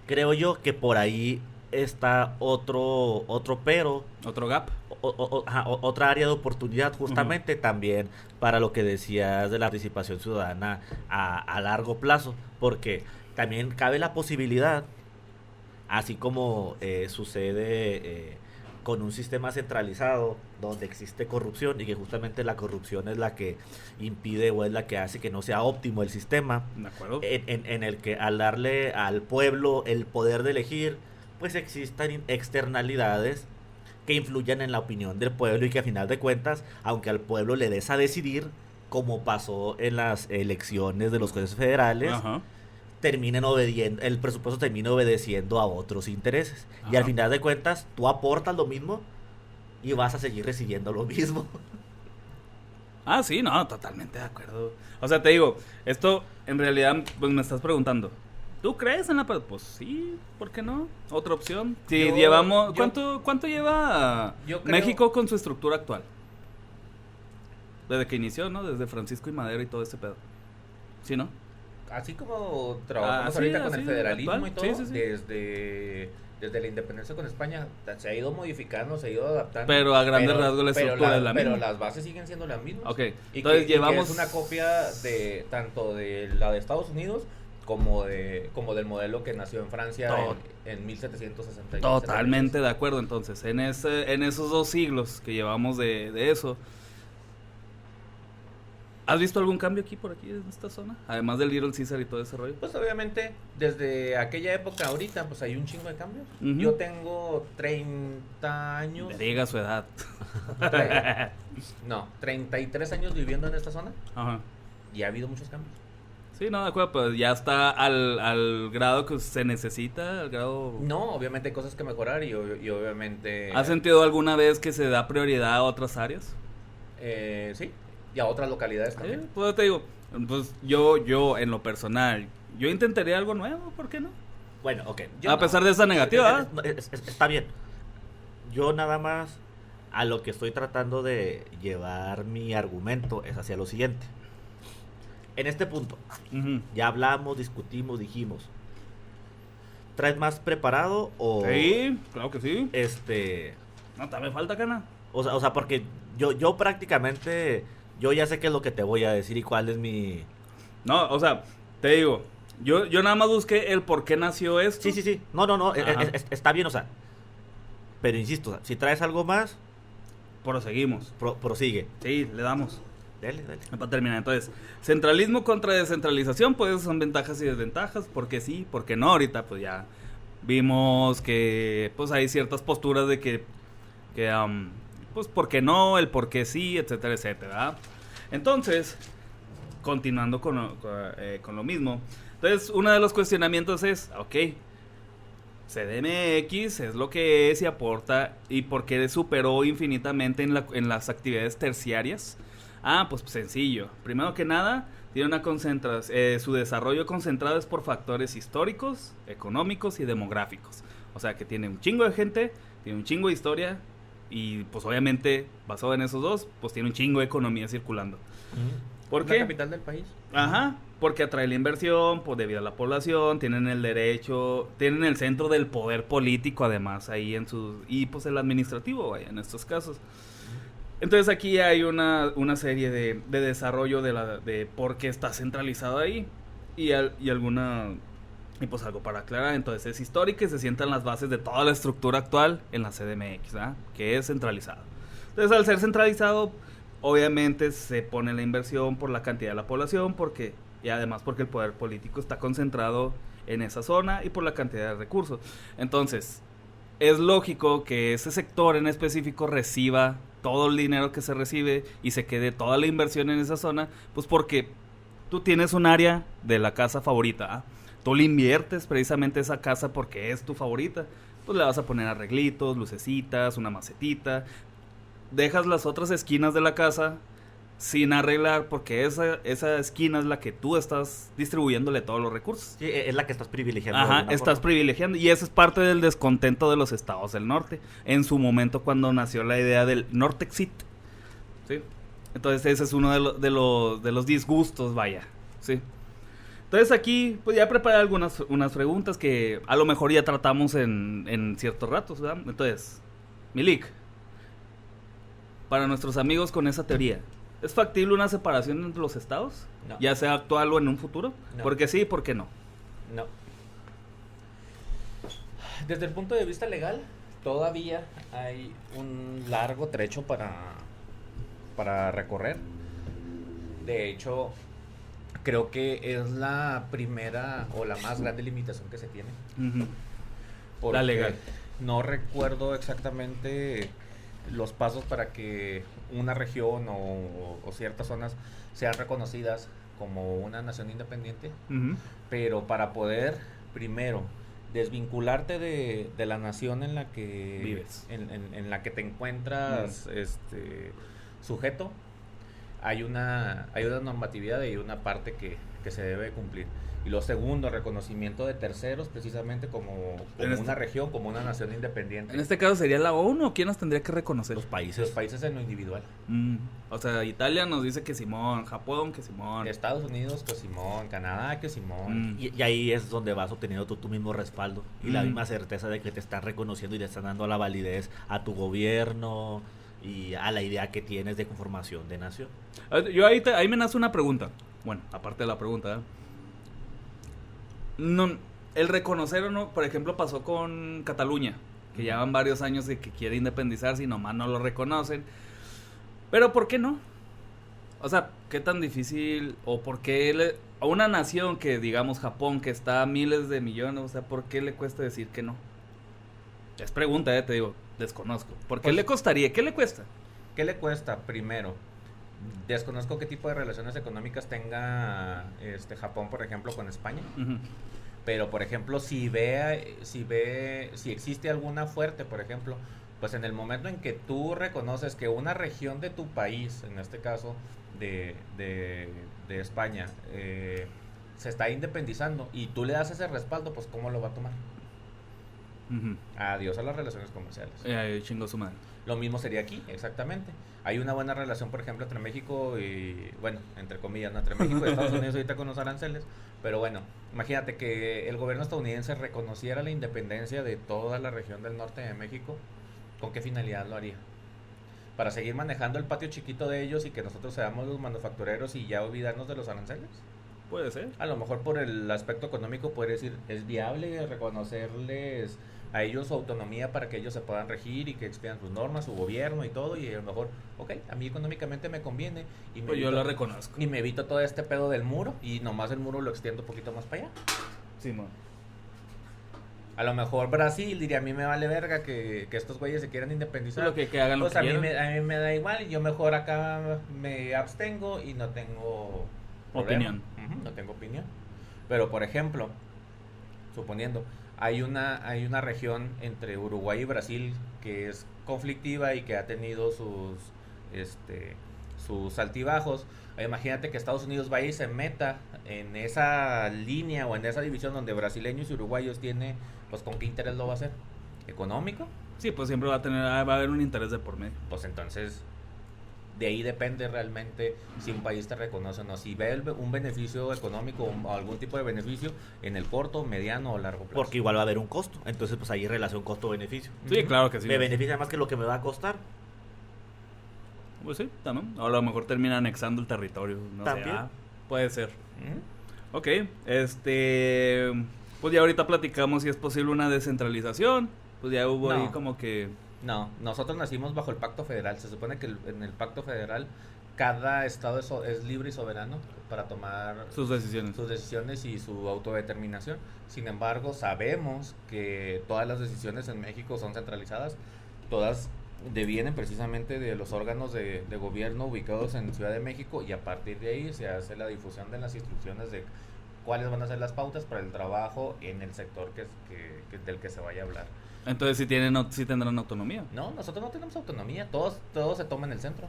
creo yo que por ahí está otro pero, Otro gap. otra área de oportunidad justamente también para lo que decías de la participación ciudadana a largo plazo, porque también cabe la posibilidad, así como sucede con un sistema centralizado donde existe corrupción y que justamente la corrupción es la que impide o es la que hace que no sea óptimo el sistema, ¿De acuerdo? en el que al darle al pueblo el poder de elegir, pues existan externalidades que influyan en la opinión del pueblo y que a final de cuentas, aunque al pueblo le des a decidir, como pasó en las elecciones de los jueces federales, Ajá. terminen obediendo, el presupuesto termine obedeciendo a otros intereses. Y al Ajá. final de cuentas, tú aportas lo mismo y vas a seguir recibiendo lo mismo. Ah, sí, no, totalmente de acuerdo. O sea, te digo, esto en realidad, pues me estás preguntando, ¿tú crees en la Pues sí, ¿por qué no? Otra opción. Si Yo- llevamos, yo- ¿cuánto lleva yo creo- México con su estructura actual? Desde que inició, ¿no? Desde Francisco y Madero y todo ese pedo. ¿Sí, no? Así como trabajamos sí, ahorita con así, el federalismo actual. y todo, Sí, sí, sí. desde la independencia con España, se ha ido modificando, se ha ido adaptando. Pero a grandes rasgos la estructura es la misma. Pero las bases siguen siendo las mismas. Ok, Y entonces y que llevamos... es una copia de tanto de la de Estados Unidos como del modelo que nació en Francia en 1760. Totalmente de acuerdo, entonces, en esos 2 siglos que llevamos de eso, ¿has visto algún cambio aquí por aquí en esta zona? Además del Little Caesar y todo ese rollo. Pues obviamente, desde aquella época ahorita, pues hay un chingo de cambios. Ujú. Yo tengo 30 años. Le diga su edad. No, 33 años viviendo en esta zona Ajá. y ha habido muchos cambios. Sí, no, de acuerdo, pues ya está al grado que se necesita, al grado... No, obviamente hay cosas que mejorar y obviamente... ¿Has sentido alguna vez que se da prioridad a otras áreas? Sí. Y a otras localidades también. Pues te digo, pues yo en lo personal, yo intentaría algo nuevo, ¿por qué no? Bueno, ok. A pesar de esa negativa, Está bien. Yo nada más a lo que estoy tratando de llevar mi argumento es hacia lo siguiente. En este punto, Ujú. ya hablamos, discutimos, dijimos. ¿Traes más preparado o Sí, claro que sí. No te me falta, cana. O sea, porque yo prácticamente yo ya sé qué es lo que te voy a decir y cuál es mi... No, o sea, te digo, yo nada más busqué el por qué nació esto. Sí. No, Ajá. está bien, o sea. Pero insisto, o sea, si traes algo más, Proseguimos. prosigue. Sí, le damos. Dale. Para terminar, entonces, centralismo contra descentralización, pues son ventajas y desventajas, porque sí, porque no, ahorita pues ya vimos que pues hay ciertas posturas de que pues por qué no, el por qué sí, etcétera, etcétera, ¿verdad? Entonces, continuando con lo mismo, entonces uno de los cuestionamientos es, ok, CDMX es lo que es y aporta, y por qué superó infinitamente en las actividades terciarias. Pues sencillo. Primero que nada, tiene una su desarrollo concentrado es por factores históricos, económicos y demográficos. O sea que tiene un chingo de gente, tiene un chingo de historia y pues obviamente basado en esos dos, pues tiene un chingo de economía circulando. ¿Por ¿La qué? capital del país? Ajá, porque atrae la inversión, pues debido a la población, tienen el derecho, tienen el centro del poder político además ahí y pues el administrativo, vaya, en estos casos. Entonces aquí hay una serie de desarrollo de por qué está centralizado ahí y pues algo para aclarar. Entonces es histórica y se sientan las bases de toda la estructura actual en la CDMX, ¿verdad? Que es centralizado. Entonces al ser centralizado, obviamente se pone la inversión por la cantidad de la población y además porque el poder político está concentrado en esa zona y por la cantidad de recursos. Entonces es lógico que ese sector en específico reciba todo el dinero que se recibe y se quede toda la inversión en esa zona, pues porque tú tienes un área de la casa favorita, ¿ah? Tú le inviertes precisamente esa casa porque es tu favorita, pues le vas a poner arreglitos, lucecitas, una macetita, dejas las otras esquinas de la casa sin arreglar porque esa esquina es la que tú estás distribuyéndole todos los recursos. Sí, es la que estás privilegiando. Ajá, estás privilegiando y eso es parte del descontento de los estados del norte en su momento cuando nació la idea del Nortexit. ¿Sí? Entonces ese es uno de los disgustos, vaya. ¿Sí? Entonces aquí pues ya preparé unas preguntas que a lo mejor ya tratamos en ciertos ratos, ¿verdad? Entonces, Milik, para nuestros amigos con esa teoría, ¿es factible una separación entre los estados? No. Ya sea actual o en un futuro. No. ¿Por qué sí y por qué no? No. Desde el punto de vista legal, todavía hay un largo trecho para recorrer. De hecho, creo que es la primera o la más grande limitación que se tiene. Uh-huh. Porque La legal. No recuerdo exactamente los pasos para que una región o ciertas zonas sean reconocidas como una nación independiente, Uh-huh. pero para poder primero desvincularte de la nación en la que Vives. en la que te encuentras sujeto, hay una normatividad y una parte que se debe cumplir. Y lo segundo, reconocimiento de terceros, precisamente como una región, como una nación independiente. En este caso sería la ONU, ¿o quién nos tendría que reconocer? Los países. Los países en lo individual. O sea, Italia nos dice que Simón, Japón que Simón. Estados Unidos, que Simón. Canadá, que Simón. Y ahí es donde vas obteniendo tu mismo respaldo y la Mm. misma certeza de que te están reconociendo y le están dando la validez a tu gobierno y a la idea que tienes de conformación de nación. Yo ahí me nace una pregunta. Bueno, aparte de la pregunta, ¿eh? No, el reconocer o no, por ejemplo, pasó con Cataluña, que llevan varios años de que quiere independizarse y nomás no lo reconocen. Pero ¿por qué no? O sea, ¿qué tan difícil o por qué a una nación que, digamos, Japón, que está a miles de millones, o sea, ¿por qué le cuesta decir que no? Es pregunta, te digo, desconozco. ¿Por qué Pues, le costaría? ¿Qué le cuesta? ¿Qué le cuesta? Primero, desconozco qué tipo de relaciones económicas tenga Japón, por ejemplo, con España. Uh-huh. Pero, por ejemplo, si existe alguna fuerte, por ejemplo, Pues en el momento en que tú reconoces que una región de tu país, en este caso de España, se está independizando y tú le das ese respaldo, pues ¿cómo lo va a tomar? Ujú. Adiós a las relaciones comerciales. Chingó su madre. Lo mismo sería aquí, exactamente. Hay una buena relación, por ejemplo, entre México y, bueno, entre comillas, ¿no? Entre México y Estados Unidos ahorita con los aranceles. Pero bueno, imagínate que el gobierno estadounidense reconociera la independencia de toda la región del norte de México. ¿Con qué finalidad lo haría? ¿Para seguir manejando el patio chiquito de ellos y que nosotros seamos los manufactureros y ya olvidarnos de los aranceles? Puede ser. A lo mejor por el aspecto económico puede decir, es viable reconocerles a ellos su autonomía para que ellos se puedan regir y que expidan sus normas, su gobierno y todo, y a lo mejor, ok, a mí económicamente me conviene y me Pues yo evito- lo reconozco. y me evito todo este pedo del muro y nomás el muro lo extiendo un poquito más para allá. Simón. A lo mejor Brasil diría, a mí me vale verga que estos güeyes se quieran independizar. Lo que hagan lo Pues que a mí quieran. a mí me da igual y yo mejor acá me abstengo y no tengo problema. Opinión. No tengo opinión. Pero por ejemplo, suponiendo, hay una región entre Uruguay y Brasil que es conflictiva y que ha tenido sus altibajos. Imagínate que Estados Unidos vaya y se meta en esa línea o en esa división donde brasileños y uruguayos tiene, pues ¿con qué interés lo va a hacer? ¿Económico? Sí, pues siempre va a haber un interés de por medio. Pues entonces de ahí depende realmente si un país te reconoce o no. Si ve un beneficio económico o algún tipo de beneficio en el corto, mediano o largo plazo. Porque igual va a haber un costo. Entonces, pues ahí relación costo-beneficio. Sí, claro que sí. Me beneficia más que lo que me va a costar. Pues sí, también. O a lo mejor termina anexando el territorio. No También. sé. Puede ser. Ujú. Ok, pues ya ahorita platicamos si es posible una descentralización. Pues ya hubo ahí No. como que... No, nosotros nacimos bajo el Pacto Federal. Se supone que en el Pacto Federal cada estado es libre y soberano para tomar sus decisiones. sus decisiones y su autodeterminación. Sin embargo, sabemos que todas las decisiones en México son centralizadas. Todas devienen precisamente de los órganos de gobierno ubicados en Ciudad de México y a partir de ahí se hace la difusión de las instrucciones de cuáles van a ser las pautas para el trabajo en el sector del que se vaya a hablar. Entonces sí tendrán autonomía. No, nosotros no tenemos autonomía, todo se toma en el centro.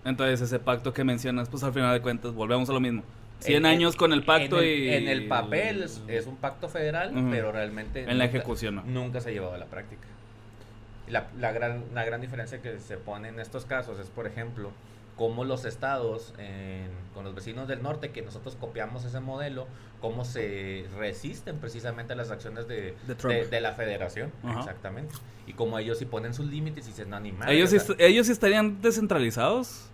Entonces ese pacto que mencionas, pues al final de cuentas volvemos a lo mismo. 100 años con el pacto en el papel es un pacto federal, Ujú. pero realmente En la ejecución no. nunca se ha llevado a la práctica. Y la gran diferencia que se pone en estos casos es, por ejemplo, cómo los estados con los vecinos del norte, que nosotros copiamos ese modelo, cómo se resisten precisamente a las acciones de Trump. de la federación. Ajá. Exactamente. Y como ellos sí ponen sus límites y dicen, no, ni madre, ¿Ellos, o sea, ellos sí estarían descentralizados?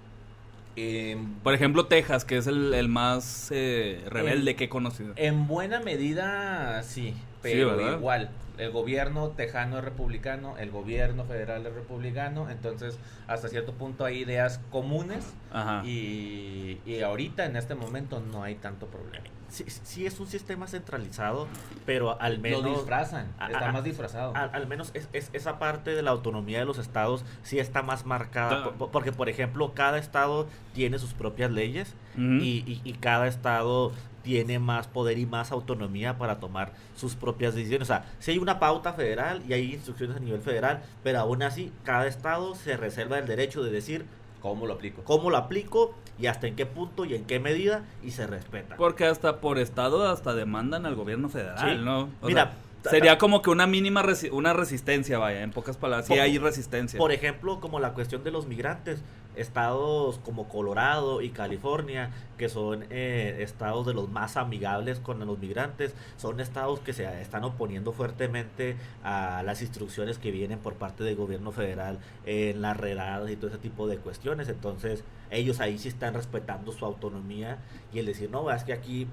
em, Por ejemplo, Texas, que es el más rebelde que he conocido. En buena medida, sí, pero ¿verdad? igual, el gobierno tejano es republicano, el gobierno federal es republicano, entonces hasta cierto punto hay ideas comunes Ajá. y ahorita en este momento no hay tanto problema. Sí es un sistema centralizado, pero al menos... Lo disfrazan, a- está a- más disfrazado. Al menos esa parte de la autonomía de los estados sí está más marcada, porque por ejemplo cada estado tiene sus propias leyes Ujú. y cada estado tiene más poder y más autonomía para tomar sus propias decisiones. O sea, sí hay una pauta federal y hay instrucciones a nivel federal, pero aún así cada estado se reserva el derecho de decir ¿Cómo lo aplico? cómo lo aplico y hasta en qué punto y en qué medida y se respeta. Porque hasta por estado hasta demandan al gobierno federal, Sí. ¿no? O Mira, sea, sería como que una mínima una resistencia, vaya, en pocas palabras. Sí Por- hay resistencia. Por ejemplo, como la cuestión de los migrantes, estados como Colorado y California, que son estados de los más amigables con los migrantes, son estados que se están oponiendo fuertemente a las instrucciones que vienen por parte del gobierno federal en las redadas y todo ese tipo de cuestiones. Entonces, ellos ahí sí están respetando su autonomía y el decir, no, es que aquí,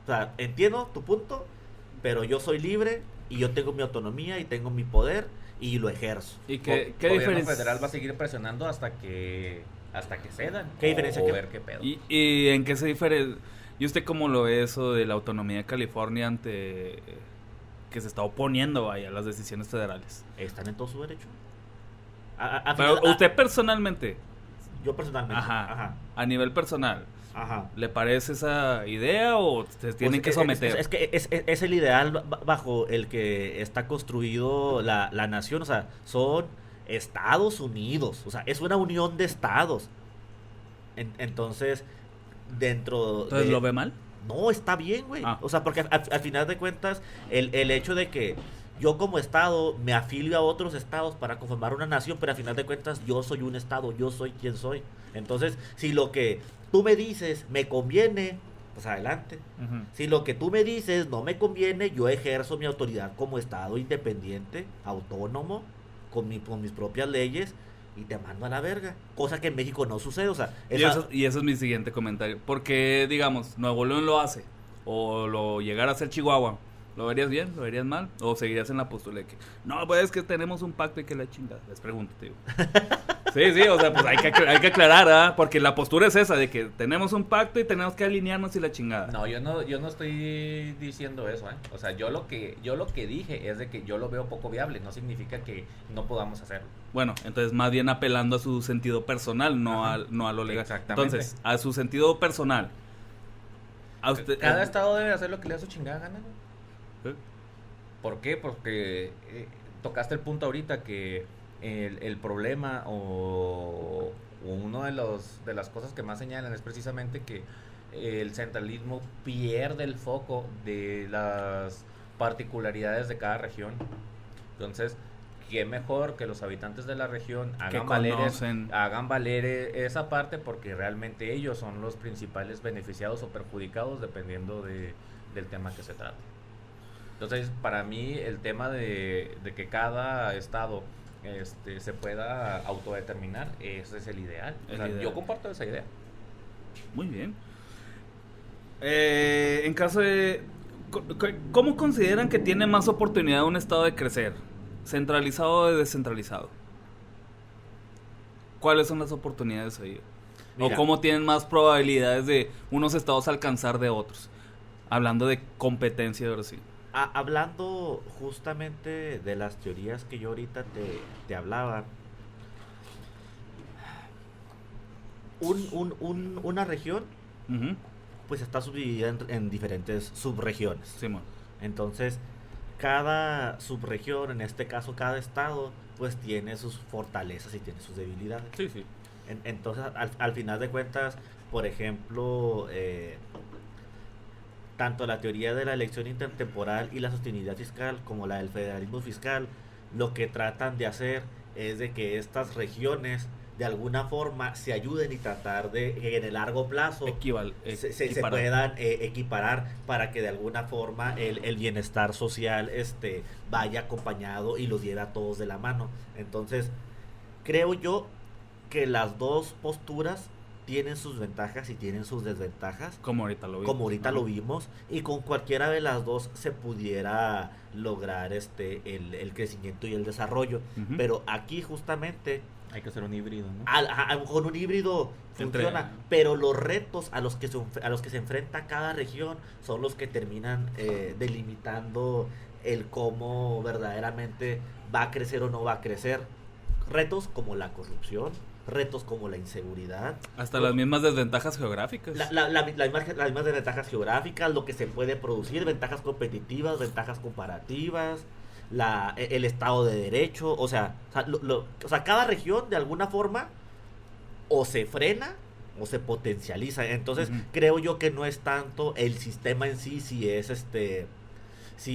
o sea, entiendo tu punto, pero yo soy libre y yo tengo mi autonomía y tengo mi poder y lo ejerzo. ¿Y El qué gobierno diferencia? federal va a seguir presionando hasta que cedan. ¿Qué diferencia O que- ver qué pedo. ¿Y en qué se diferencia? ¿Y usted cómo lo ve eso de la autonomía de California ante que se está oponiendo, vaya, a las decisiones federales? Están en todo su derecho. A Pero final- usted personalmente, yo personalmente. ajá, a nivel personal, Ajá. ¿le parece esa idea o se tienen que Pues, someter? Es que es el ideal bajo el que está construido la nación. O sea, son Estados Unidos, o sea, es una unión de estados. Entonces, Entonces, ¿lo ve mal? No, está bien, güey. Ah. O sea, porque al final de cuentas, el hecho de que yo como estado me afilio a otros estados para conformar una nación, pero al final de cuentas yo soy un estado, yo soy quien soy. Entonces, si lo que tú me dices me conviene, pues adelante. Ujú. Si lo que tú me dices no me conviene, yo ejerzo mi autoridad como estado independiente, autónomo, con mis propias leyes, y te mando a la verga. Cosa que en México no sucede, o sea... Y eso es mi siguiente comentario. Porque, digamos, Nuevo León lo hace, o lo llegara a hacer Chihuahua, ¿lo verías bien? ¿Lo verías mal? ¿O seguirías en la postura de que, no, pues es que tenemos un pacto y que la chingada? Les pregunto, tío. Sí, o sea, pues hay que aclarar, ¿ah? Porque la postura es esa, de que tenemos un pacto y tenemos que alinearnos y la chingada. No, yo no estoy diciendo eso, ¿eh? O sea, yo lo que dije es de que yo lo veo poco viable, no significa que no podamos hacerlo. Bueno, entonces más bien apelando a su sentido personal, no a lo legal. Exactamente. Entonces, a su sentido personal. A usted, Cada estado debe hacer lo que le da su chingada gana, güey. ¿Eh? ¿Por qué? Porque tocaste el punto ahorita que el problema o uno de las cosas que más señalan es precisamente que el centralismo pierde el foco de las particularidades de cada región. Entonces, qué mejor que los habitantes de la región hagan valer esa parte, porque realmente ellos son los principales beneficiados o perjudicados dependiendo del tema que se trate. Entonces, para mí el tema de que cada estado se pueda autodeterminar, ese es el ideal. Yo comparto esa idea. Muy bien. En caso de... ¿Cómo consideran que tiene más oportunidad un estado de crecer? ¿Centralizado o descentralizado? ¿Cuáles son las oportunidades ahí? Mira. ¿O cómo tienen más probabilidades de unos estados alcanzar de otros? Hablando de competencia, ahora sí. Hablando justamente de las teorías que yo ahorita te hablaba, una región Uh-huh. pues está subdividida en diferentes subregiones. Simón. Entonces, cada subregión, en este caso cada estado, pues tiene sus fortalezas y tiene sus debilidades. Sí, sí. Entonces, al final de cuentas, por ejemplo, tanto la teoría de la elección intertemporal y la sostenibilidad fiscal como la del federalismo fiscal, lo que tratan de hacer es de que estas regiones de alguna forma se ayuden y tratar de que en el largo plazo se puedan equiparar para que de alguna forma el bienestar social vaya acompañado y los lleve a todos de la mano. Entonces, creo yo que las dos posturas tienen sus ventajas y tienen sus desventajas. Como ahorita lo vimos. Y con cualquiera de las dos se pudiera lograr el crecimiento y el desarrollo. Uh-huh. Pero aquí justamente hay que hacer un híbrido, ¿no? Con un híbrido funciona, pero los retos a los que se enfrenta cada región son los que terminan delimitando el cómo verdaderamente va a crecer o no va a crecer. Retos como la corrupción, retos como la inseguridad, hasta las mismas desventajas geográficas, las mismas desventajas geográficas, lo que se puede producir, ventajas competitivas, ventajas comparativas, el estado de derecho, o sea, cada región de alguna forma o se frena o se potencializa. Entonces, uh-huh, creo yo que no es tanto el sistema en sí, si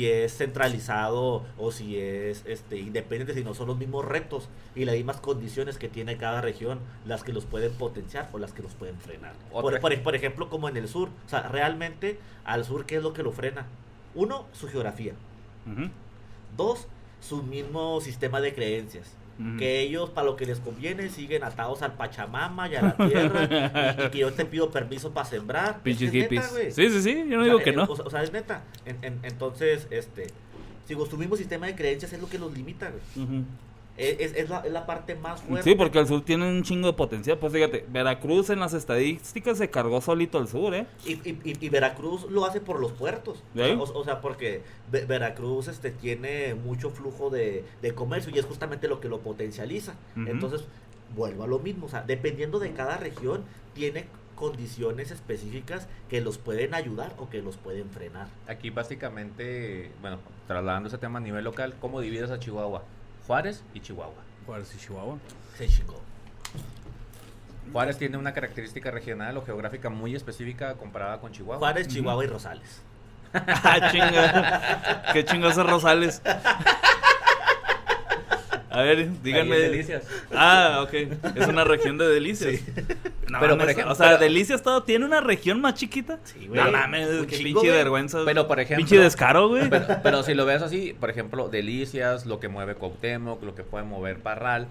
es centralizado o si es independiente, sino son los mismos retos y las mismas condiciones que tiene cada región las que los pueden potenciar o las que los pueden frenar. Por ejemplo, como en el sur, o sea, realmente al sur, ¿qué es lo que lo frena? Uno, su geografía. Uh-huh. Dos, su mismo sistema de creencias. Uh-huh. Que ellos, para lo que les conviene, siguen atados al Pachamama y a la tierra. y que yo te pido permiso para sembrar. Pinches hippies. Sí, yo no digo que no. O sea, es neta. Entonces, si su mismo sistema de creencias es lo que los limita, güey. Uh-huh. Es la parte más fuerte. Sí, porque el sur tiene un chingo de potencial. Pues fíjate, Veracruz en las estadísticas se cargó solito al sur, ¿eh? Y Veracruz lo hace por los puertos. ¿Sí? O sea, porque Veracruz tiene mucho flujo de comercio y es justamente lo que lo potencializa. Uh-huh. Entonces, vuelvo a lo mismo. O sea, dependiendo de cada región, tiene condiciones específicas que los pueden ayudar o que los pueden frenar. Aquí básicamente, bueno, trasladando ese tema a nivel local, ¿cómo divides a Chihuahua? Juárez y Chihuahua. Juárez y Chihuahua. Se chingó. Juárez tiene una característica regional o geográfica muy específica comparada con Chihuahua. Juárez, Chihuahua y Rosales. Ah, chinga. Qué chingos es Rosales. A ver, díganme. Ahí en Delicias. Ah, ok. Es una región de Delicias. Sí. No, Pero, mames, por ejemplo, o sea, pero- Delicias todo tiene una región más chiquita. Sí, güey. No mames, Un qué chingo, pinche güey. vergüenza. Pero, por ejemplo- Pinche descaro, güey. Pero si lo ves así, por ejemplo, Delicias, lo que mueve Cuauhtémoc, lo que puede mover Parral,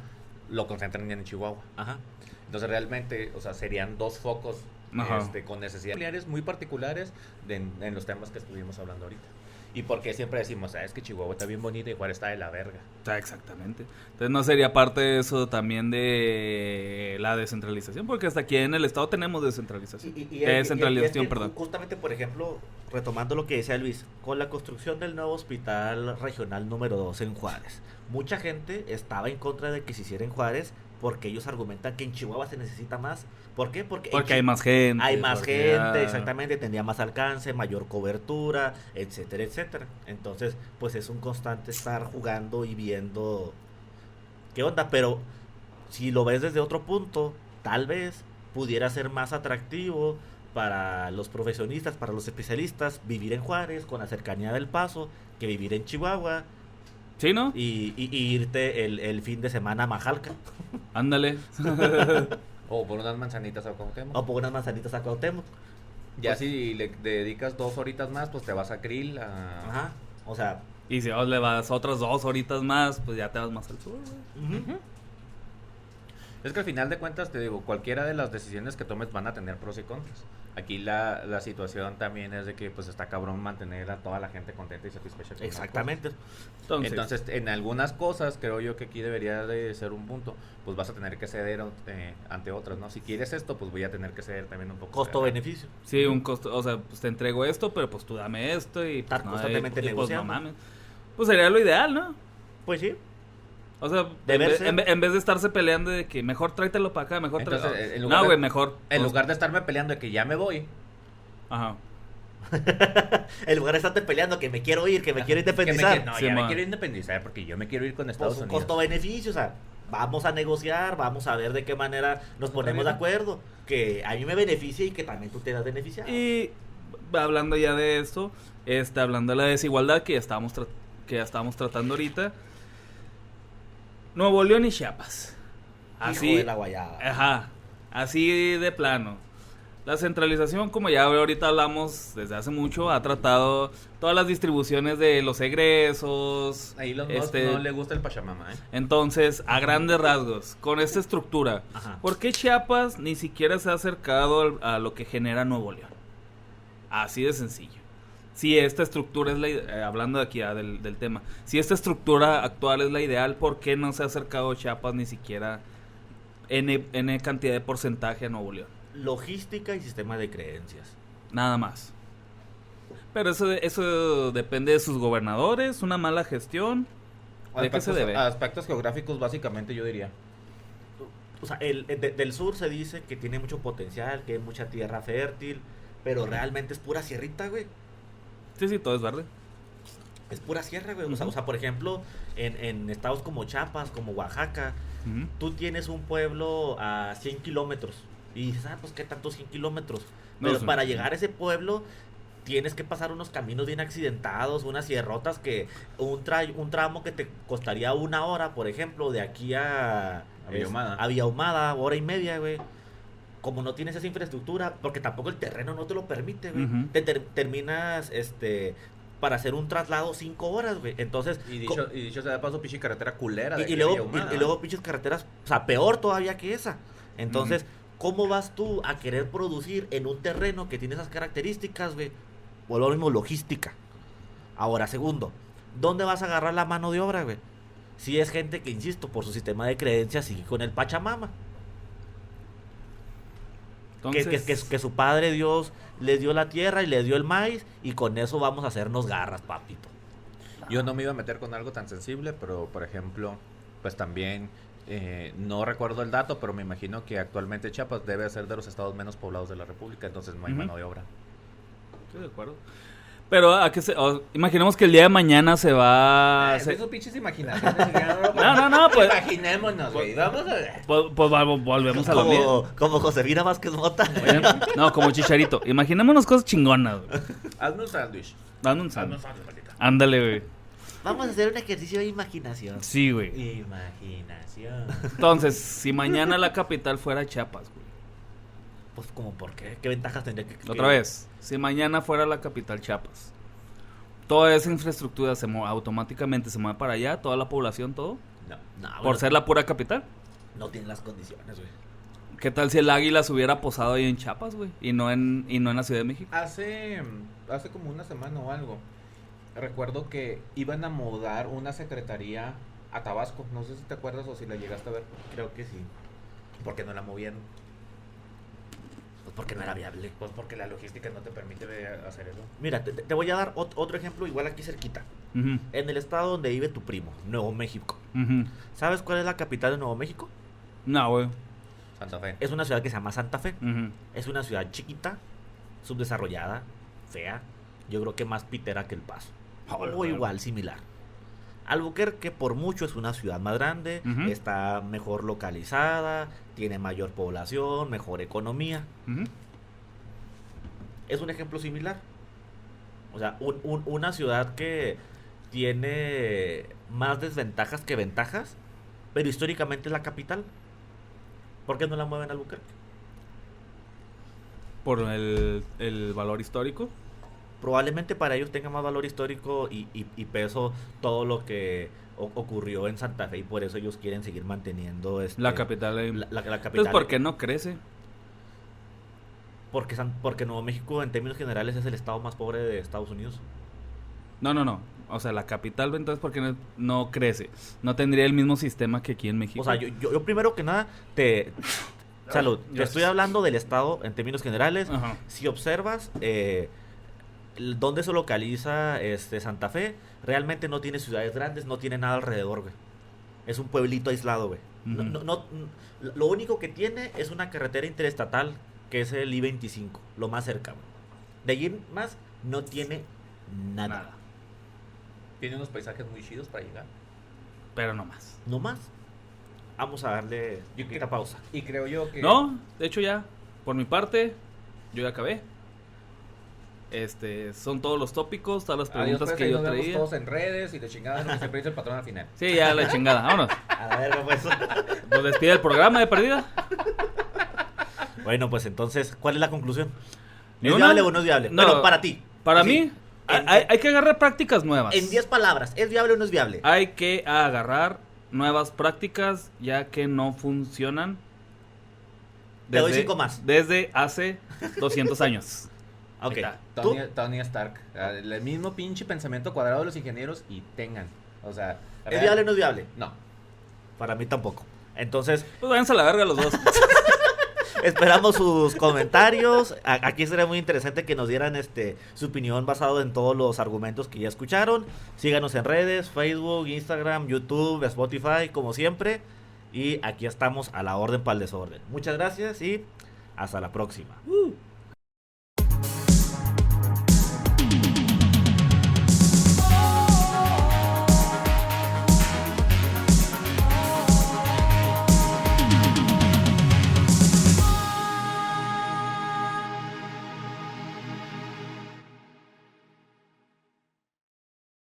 lo concentran en Chihuahua. Ajá. Entonces realmente, o sea, serían dos focos Ajá. con necesidades muy particulares en los temas que estuvimos hablando ahorita. Y porque siempre decimos, es que Chihuahua está bien bonita y Juárez está de la verga. O sea, exactamente. Entonces no sería parte de eso también de la descentralización, porque hasta aquí en el estado tenemos descentralización. Descentralización, y perdón. Justamente, por ejemplo, retomando lo que decía Luis, con la construcción del nuevo hospital regional número 2 en Juárez, mucha gente estaba en contra de que se hiciera en Juárez porque ellos argumentan que en Chihuahua se necesita más. ¿Por qué? Porque Porque hay más gente. hay más porque gente, ya- exactamente, tendría más alcance, mayor cobertura, etcétera, etcétera. Entonces, pues es un constante estar jugando y viendo qué onda, pero si lo ves desde otro punto, tal vez pudiera ser más atractivo para los profesionistas, para los especialistas, vivir en Juárez con la cercanía del Paso, que vivir en Chihuahua Sí, ¿no? y irte el fin de semana a Majalca Ándale. O por unas manzanitas a Cuauhtémoc. o por unas manzanitas a Cuauhtémoc. Ya pues- si le dedicas 2 horitas más, pues te vas a Krill, a... Ajá, o sea, Y si le vas otras 2 horitas más, pues ya te vas más al sur, güey. ujú. Es que al final de cuentas, te digo, cualquiera de las decisiones que tomes van a tener pros y contras. Aquí la situación también es de que pues está cabrón mantener a toda la gente contenta y satisfecha con las Exactamente. Entonces, Entonces, en algunas cosas creo yo que aquí debería de ser un punto, pues vas a tener que ceder ante otras, ¿no? Si quieres esto, pues voy a tener que ceder también un poco. Costo-beneficio. sí, un costo, o sea, pues te entrego esto, pero pues tú dame esto y Estar pues, constantemente y, pues no negociando. mames. Pues sería lo ideal, ¿no? Pues sí. O sea, Deber ser. en vez de estarse peleando de que mejor tráetelo para acá, mejor Entonces, tráetelo. en lugar No, de- güey, mejor. En pues, lugar de estarme peleando de que ya me voy, Ajá. En lugar de estarte peleando que me quiero ir, que me quiero que independizar. no, Sí, ya me ma. quiero independizar porque yo me quiero ir con Pues Estados un Unidos. costo-beneficio, o sea, vamos a negociar, vamos a ver de qué manera nos ponemos de acuerdo, que a mí me beneficie y que también tú te das beneficiado. Y hablando ya de esto, hablando de la desigualdad que ya estábamos tratando ahorita, Nuevo León y Chiapas. Hijo de la guayaba. Ajá, así de plano. La centralización, como ya ahorita hablamos desde hace mucho, ha tratado todas las distribuciones de los egresos. Ahí los Musk no le gusta el Pachamama, ¿eh? Entonces, a grandes rasgos, con esta estructura, Ajá. ¿por qué Chiapas ni siquiera se ha acercado a lo que genera Nuevo León? Así de sencillo. Si esta estructura es hablando de aquí del tema, si esta estructura actual es la ideal, ¿por qué no se ha acercado Chiapas ni siquiera N cantidad de porcentaje a Nuevo León? Logística y sistema de creencias. Nada más. Pero eso depende de sus gobernadores, una mala gestión. ¿De qué se debe? Aspectos geográficos, básicamente, yo diría. O sea, del sur se dice que tiene mucho potencial, que hay mucha tierra fértil, pero realmente es pura sierrita, güey. Sí, todo es verde. Es pura sierra, güey. Ujú. O sea, por ejemplo, en estados como Chiapas, como Oaxaca, Ujú. tú tienes un pueblo a 100 kilómetros. Y dices, pues qué tanto 100 kilómetros. No, Pero sí. para llegar a ese pueblo tienes que pasar unos caminos bien accidentados, unas sierrotas que un tramo que te costaría 1 hora, por ejemplo, de aquí a Villahumada. a Villahumada, 1 hora y media, güey. Como no tienes esa infraestructura, porque tampoco el terreno no te lo permite, güey. Ujú. Terminas, para hacer un traslado 5 horas, güey. Entonces, Y dicho sea de paso, pinche carretera culera. de y aquí a luego, Villahumada. y luego pinches carreteras, o sea, peor todavía que esa. Entonces, ¿cómo vas tú a querer producir en un terreno que tiene esas características, güey? O lo mismo, logística. Ahora, segundo, ¿dónde vas a agarrar la mano de obra, güey? Si es gente que, insisto, por su sistema de creencias sigue con el Pachamama. Entonces, Que su padre Dios les dio la tierra y les dio el maíz y con eso vamos a hacernos garras, papito. Yo no me iba a meter con algo tan sensible, pero por ejemplo, pues también, no recuerdo el dato, pero me imagino que actualmente Chiapas debe ser de los estados menos poblados de la República, entonces no hay Ujú. mano de obra. estoy de acuerdo. Pero imaginemos que el día de mañana se va... Esos pinches imaginaciones. No, pues... Imaginémonos, güey. Vamos a... Pues volvemos a lo mismo. Como Josefina Vázquez Mota. No, como Chicharito. Imaginémonos cosas chingonas, güey. Hazme un sándwich. Dame un sándwich. Ándale, güey. Vamos a hacer un ejercicio de imaginación. Sí, güey. Imaginación. Entonces, si mañana la capital fuera Chiapas, güey. Pues, ¿como por qué? ¿Qué ventajas tendría que... Otra vez, si mañana fuera la capital Chiapas, toda esa infraestructura automáticamente se mueve para allá, toda la población, todo, por ser la pura capital. No tienen las condiciones, güey. ¿Qué tal si el águila se hubiera posado ahí en Chiapas, güey? Y no en la Ciudad de México. Hace como una semana o algo, recuerdo que iban a mudar una secretaría a Tabasco. No sé si te acuerdas o si la llegaste a ver. Creo que sí. ¿Por qué no la movían? Pues porque no era viable. Pues porque la logística no te permite hacer eso. Mira, te voy a dar otro ejemplo igual aquí cerquita. Uh-huh. En el estado donde vive tu primo, Nuevo México. Uh-huh. ¿Sabes cuál es la capital de Nuevo México? No, güey. Santa Fe. Es una ciudad que se llama Santa Fe. Uh-huh. Es una ciudad chiquita, subdesarrollada, fea. Yo creo que más pitera que El Paso. O igual, similar. Albuquerque por mucho es una ciudad más grande, Uh-huh. está mejor localizada, tiene mayor población, mejor economía. Uh-huh. Es un ejemplo similar. O sea, una ciudad que tiene más desventajas que ventajas, pero históricamente es la capital. ¿Por qué no la mueven a Albuquerque? Por el valor histórico. Probablemente para ellos tenga más valor histórico y peso todo lo que ocurrió en Santa Fe, y por eso ellos quieren seguir manteniendo La capital. la capital. Entonces, ¿por qué no crece? Porque Nuevo México en términos generales es el estado más pobre de Estados Unidos. No. O sea, la capital, entonces, ¿por qué no crece? No tendría el mismo sistema que aquí en México. O sea, yo primero que nada salud. Te estoy hablando del estado en términos generales. Ajá. Si observas dónde se localiza Santa Fe, realmente no tiene ciudades grandes, no tiene nada alrededor, güey. Es un pueblito aislado, güey. Uh-huh. Lo único que tiene es una carretera interestatal, que es el I-25, lo más cerca, güey. De allí en más no tiene nada. Tiene unos paisajes muy chidos para llegar. Pero no más. No más. Vamos a darle una pausa. Y creo yo que... No, de hecho ya, por mi parte, yo ya acabé. Son todos los tópicos, todas las preguntas pues, que ahí yo nos vemos traía. todos en redes y de chingada lo que siempre dice el patrón al final. Sí, ya la chingada, vámonos. A la verga, pues. Nos despide el programa de perdida. Bueno, pues entonces, ¿cuál es la conclusión? ¿Ni ¿Es una? viable o no es viable? No. Bueno, para ti. Para Sí. mí, hay que agarrar prácticas nuevas. En 10 palabras, ¿es viable o no es viable? Hay que agarrar nuevas prácticas ya que no funcionan. Te doy 5 más. Desde hace 200 años. Ok. Ahí está. ¿Tú? Tony Stark. El mismo pinche pensamiento cuadrado de los ingenieros y tengan. O sea... ¿Es viable o no es viable? No. Para mí tampoco. Entonces, Pues váyanse a la verga los dos. esperamos sus comentarios. Aquí sería muy interesante que nos dieran su opinión basado en todos los argumentos que ya escucharon. Síganos en redes, Facebook, Instagram, YouTube, Spotify, como siempre. Y aquí estamos a la orden para el desorden. Muchas gracias y hasta la próxima.